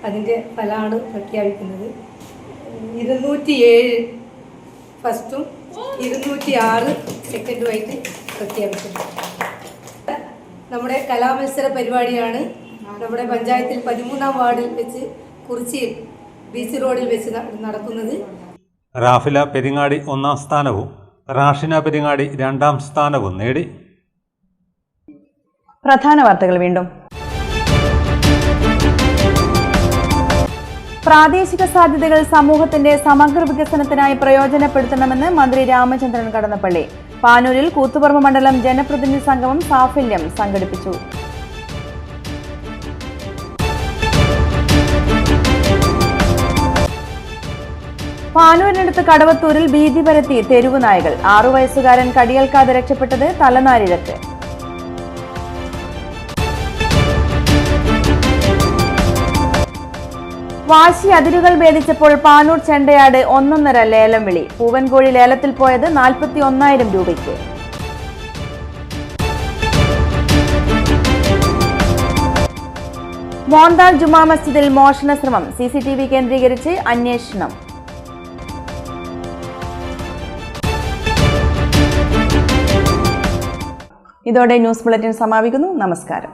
അതിൻ്റെ ഫലമാണ് പ്രഖ്യാപിക്കുന്നത്. 207 ഫസ്റ്റും 206 സെക്കൻഡുമായിട്ട് പ്രഖ്യാപിച്ചിട്ടുണ്ട്. നമ്മുടെ കലാമത്സര പരിപാടിയാണ് നമ്മുടെ പഞ്ചായത്തിൽ 13-ാം വാർഡിൽ വെച്ച് കുറിച്ചിയിൽ ബീച്ച് റോഡിൽ വെച്ച് നടക്കുന്നത്. റാഫില പെരിങ്ങാടി 1ാം സ്ഥാനവും റാഷിന പെരിങ്ങാടി 2ാം സ്ഥാനവും നേടി. പ്രധാന വാർത്തകൾ വീണ്ടും. പ്രാദേശിക സാധ്യതകൾ സമൂഹത്തിന്റെ സമഗ്ര വികസനത്തിനായി പ്രയോജനപ്പെടുത്തണമെന്ന് മന്ത്രി രാമചന്ദ്രൻ കടന്നപ്പള്ളി. പാനൂരിൽ കൂത്തുപറമ്പ് മണ്ഡലം ജനപ്രതിനിധി സംഗമം സാഫല്യം സംഘടിപ്പിച്ചു. പാനൂരിനടുത്ത് കടവത്തൂരിൽ ഭീതി പരത്തി തെരുവു നായകൾ. 6 വയസ്സുകാരൻ കടിയേൽക്കാതെ രക്ഷപ്പെട്ടത് തലനാരിഴക്ക്. വാശി അതിരുകൾ ഭേദിച്ചപ്പോൾ പാനൂർ ചെണ്ടയാട് 1.5 ലേലം വിളി. പൂവൻകോഴി ലേലത്തിൽ പോയത് 41,000 രൂപയ്ക്ക്. മോന്താൽ ജുമാ മസ്ജിദിൽ മോഷണ ശ്രമം. CCTV കേന്ദ്രീകരിച്ച് അന്വേഷണം. ഇതോടെ ന്യൂസ് ബുള്ളറ്റിൻ സമാപിക്കുന്നു. നമസ്കാരം.